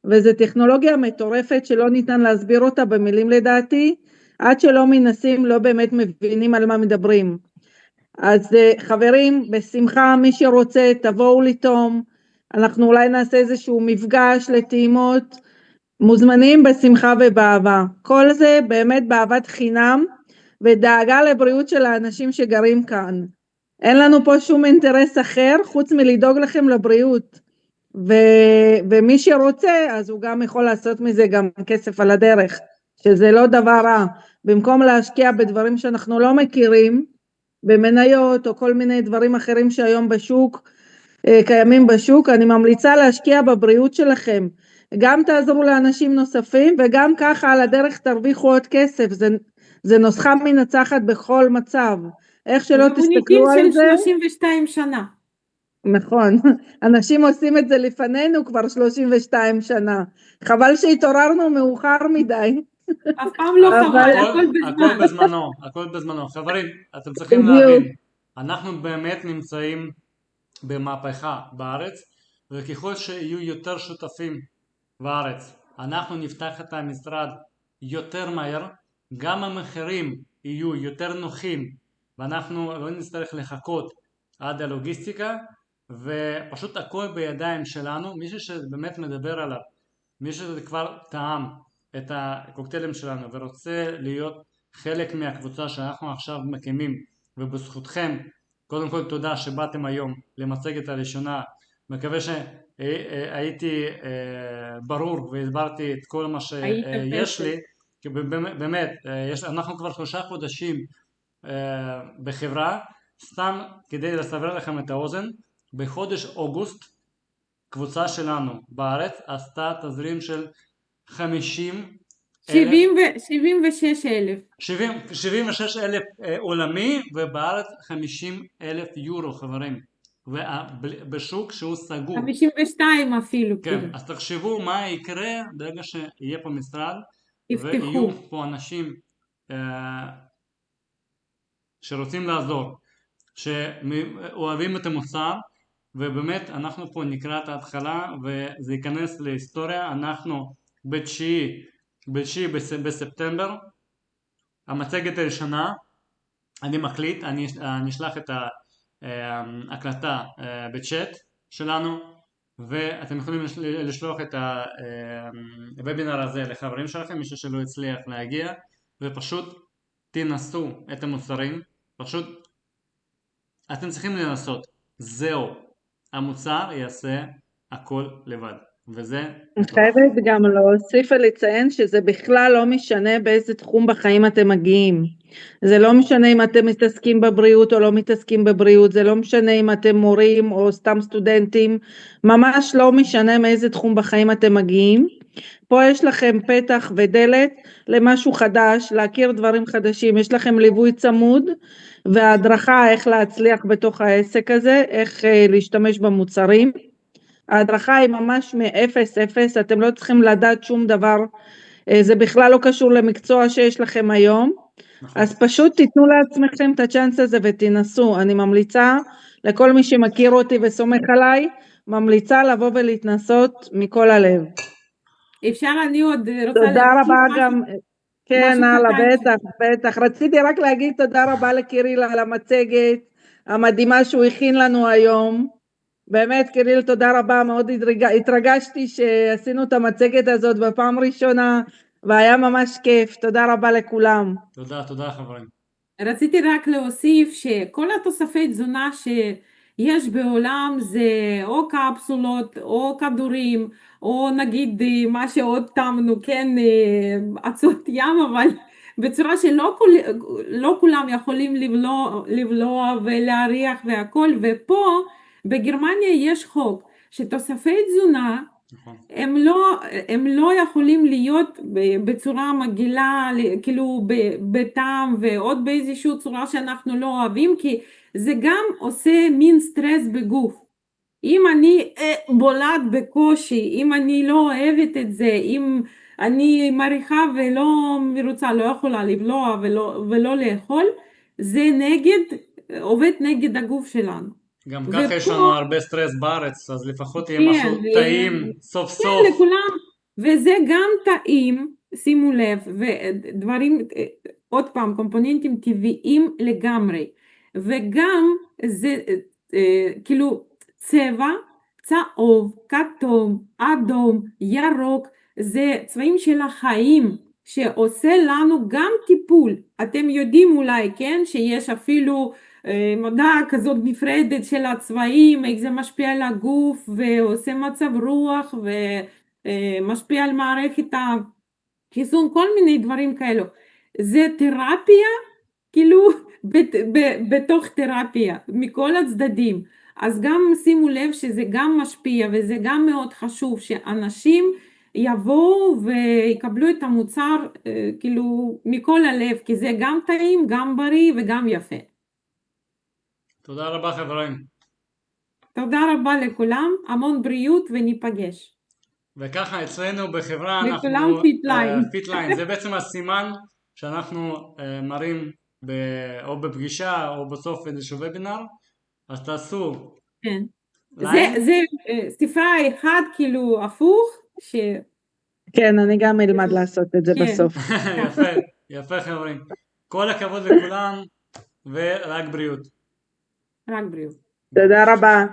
וזו טכנולוגיה מטורפת שלא ניתן להסביר אותה במילים לדעתי, עד שלא מנסים לא באמת מבינים על מה מדברים. אז חברים, בשמחה, מי שרוצה תבואו לטעום, אנחנו אולי נעשה איזשהו מפגש לטעימות, מוזמנים בשמחה ובאהבה. כל זה באמת באהבת חינם ודאגה לבריאות של האנשים שגרים כאן. אין לנו פה שום אינטרס אחר חוץ מלדאוג לכם לבריאות. ומי שרוצה אז הוא גם יכול לעשות מזה גם כסף על הדרך, שזה לא דבר רע. במקום להשקיע בדברים שאנחנו לא מכירים, במניות או כל מיני דברים אחרים שהיום בשוק, קיימים בשוק, אני ממליצה להשקיע בבריאות שלכם, גם תעזרו לאנשים נוספים וגם ככה על הדרך תרוויחו עוד כסף, זה נוסחה מנצחת בכל מצב, איך שלא תסתכלו על זה. של 32 שנה. נכון, אנשים עושים את זה לפנינו כבר 32 שנה, חבל שהתעוררנו מאוחר מדי. אף פעם לא חבל, הכל בזמנו. חברים, אתם צריכים להבין, אנחנו באמת נמצאים במהפכה בארץ, וככל שיהיו יותר שותפים בארץ, אנחנו נפתח את המשרד יותר מהר, גם המחירים יהיו יותר נוחים, ואנחנו לא נצטרך לחכות עד הלוגיסטיקה, ופשוט הכל בידיים שלנו. מישהו שבאמת מדבר עליו מי שכבר טעם את הקוקטיילים שלנו ורוצה להיות חלק מהקבוצה שאנחנו עכשיו מקימים, ובזכותכם, קודם כל תודה שבאתם היום למצגת הראשונה, מקווה שהייתי ברור והסברתי את כל מה היית שיש פרפקט. לי, כי באמת, אנחנו כבר 3 חודשים בחברה, סתם כדי לסבר לכם את האוזן, בחודש אוגוסט קבוצה שלנו בארץ עשתה תזרים של 76,000. 76,000 עולמי, ובארץ 50,000 יורו, חברים, בשוק שהוא סגור. 52 אפילו, כן, כאילו. אז תחשבו מה יקרה ברגע שיהיה פה משרד יפתחו. ויהיו פה אנשים שרוצים לעזור, שאוהבים את המוצר, ובאמת אנחנו פה נקרא את ההתחלה וזה ייכנס להיסטוריה. אנחנו ב-9 בספטמבר, המצגת הראשונה, אני מקליט, אני אשלח את ההקלטה בצ'אט שלנו, ואתם יכולים לשלוח את הוובינר הזה לחברים שלכם, מי שלא הצליח להגיע, ופשוט תנסו את המוצרים, פשוט אתם צריכים לנסות, זהו, המוצר יעשה הכל לבד, וזה אני חייבת גם להוסיף ולציין שזה בכלל לא משנה באיזה תחום בחיים אתם מגיעים. זה לא משנה אם אתם מתעסקים בבריאות או לא מתעסקים בבריאות, זה לא משנה אם אתם מורים או סתם סטודנטים, ממש לא משנה מאיזה תחום בחיים אתם מגיעים. פה יש לכם פתח ודלת למשהו חדש, להכיר דברים חדשים, יש לכם ליווי צמוד והדרכה איך להצליח בתוך העסק הזה, איך להשתמש במוצרים. ההדרכה היא ממש מ-0-0, אתם לא צריכים לדעת שום דבר, זה בכלל לא קשור למקצוע שיש לכם היום, נכון. אז פשוט תיתנו לעצמכם את הצ'אנס הזה ותנסו. אני ממליצה לכל מי שמכיר אותי וסומך עליי, ממליצה לבוא ולהתנסות מכל הלב. אפשר, אני עוד רוצה תודה להוסיף רבה משהו, גם, כן, משהו הלאה, קטן. בטח, רציתי רק להגיד תודה רבה לקיריל על המצגת המדהימה שהוא הכין לנו היום. באמת קיריל, תודה רבה, מאוד התרגשתי שעשינו את המצגת הזאת בפעם ראשונה, והיה ממש כיף. תודה רבה לכולם. תודה חברים. רציתי רק להוסיף שכל התוספי תזונה שיש בעולם זה או קפסולות או כדורים, או נגיד מה שעוד טעמנו, כן, אצות ים, אבל בצורה שלא לא כולם יכולים לבלוע ולהריח והכל. ופה בגרמניה יש חוק שתוספי תזונה נכון. הם לא יכולים להיות בצורה מגעילה, כאילו בטעם ועוד באיזושהי צורה שאנחנו לא אוהבים, כי זה גם עושה מין סטרס בגוף. אם אני בולעת בקושי, אם אני לא אוהבת את זה, אם אני מריחה ולא מרוצה, לא יכולה לבלוע ולא לאכול, זה עובד נגד הגוף שלנו. גם ככה יש לנו הרבה סטרס בארץ, אז לפחות יהיה כן, משהו טעים סוף כן, סוף. לכולם, וזה גם טעים, שימו לב, ודברים, עוד פעם, קומפוננטים טבעיים לגמרי, וגם זה כאילו צבע, צהוב, כתום, אדום, ירוק, זה צבעים של החיים, שעושה לנו גם טיפול. אתם יודעים אולי, כן, שיש אפילו מודעה כזאת נפרדת של הצבעים, איך זה משפיע על הגוף ועושה מצב רוח ומשפיע על מערכת החיסון, כל מיני דברים כאלו. זה תרפיה, כאילו בתוך תרפיה, מכל הצדדים. אז גם שימו לב שזה גם משפיע, וזה גם מאוד חשוב שאנשים יבואו ויקבלו את המוצר כאילו מכל הלב, כי זה גם טעים, גם בריא וגם יפה. תודה רבה חברים. תודה רבה לכולם, המון בריאות וניפגש. וככה אצלנו בחברה לכולם אנחנו פיטליין. פיטליין, זה בעצם הסימן שאנחנו מראים או בפגישה או בסוף איזשהו וובינר, אז תעשו כן. ליין. זה ספרה אחד כאילו הפוך, כן, אני גם אלמד לעשות את זה כן. בסוף. יפה חברים. כל הכבוד לכולם ורק בריאות. רק בריאות. תודה רבה.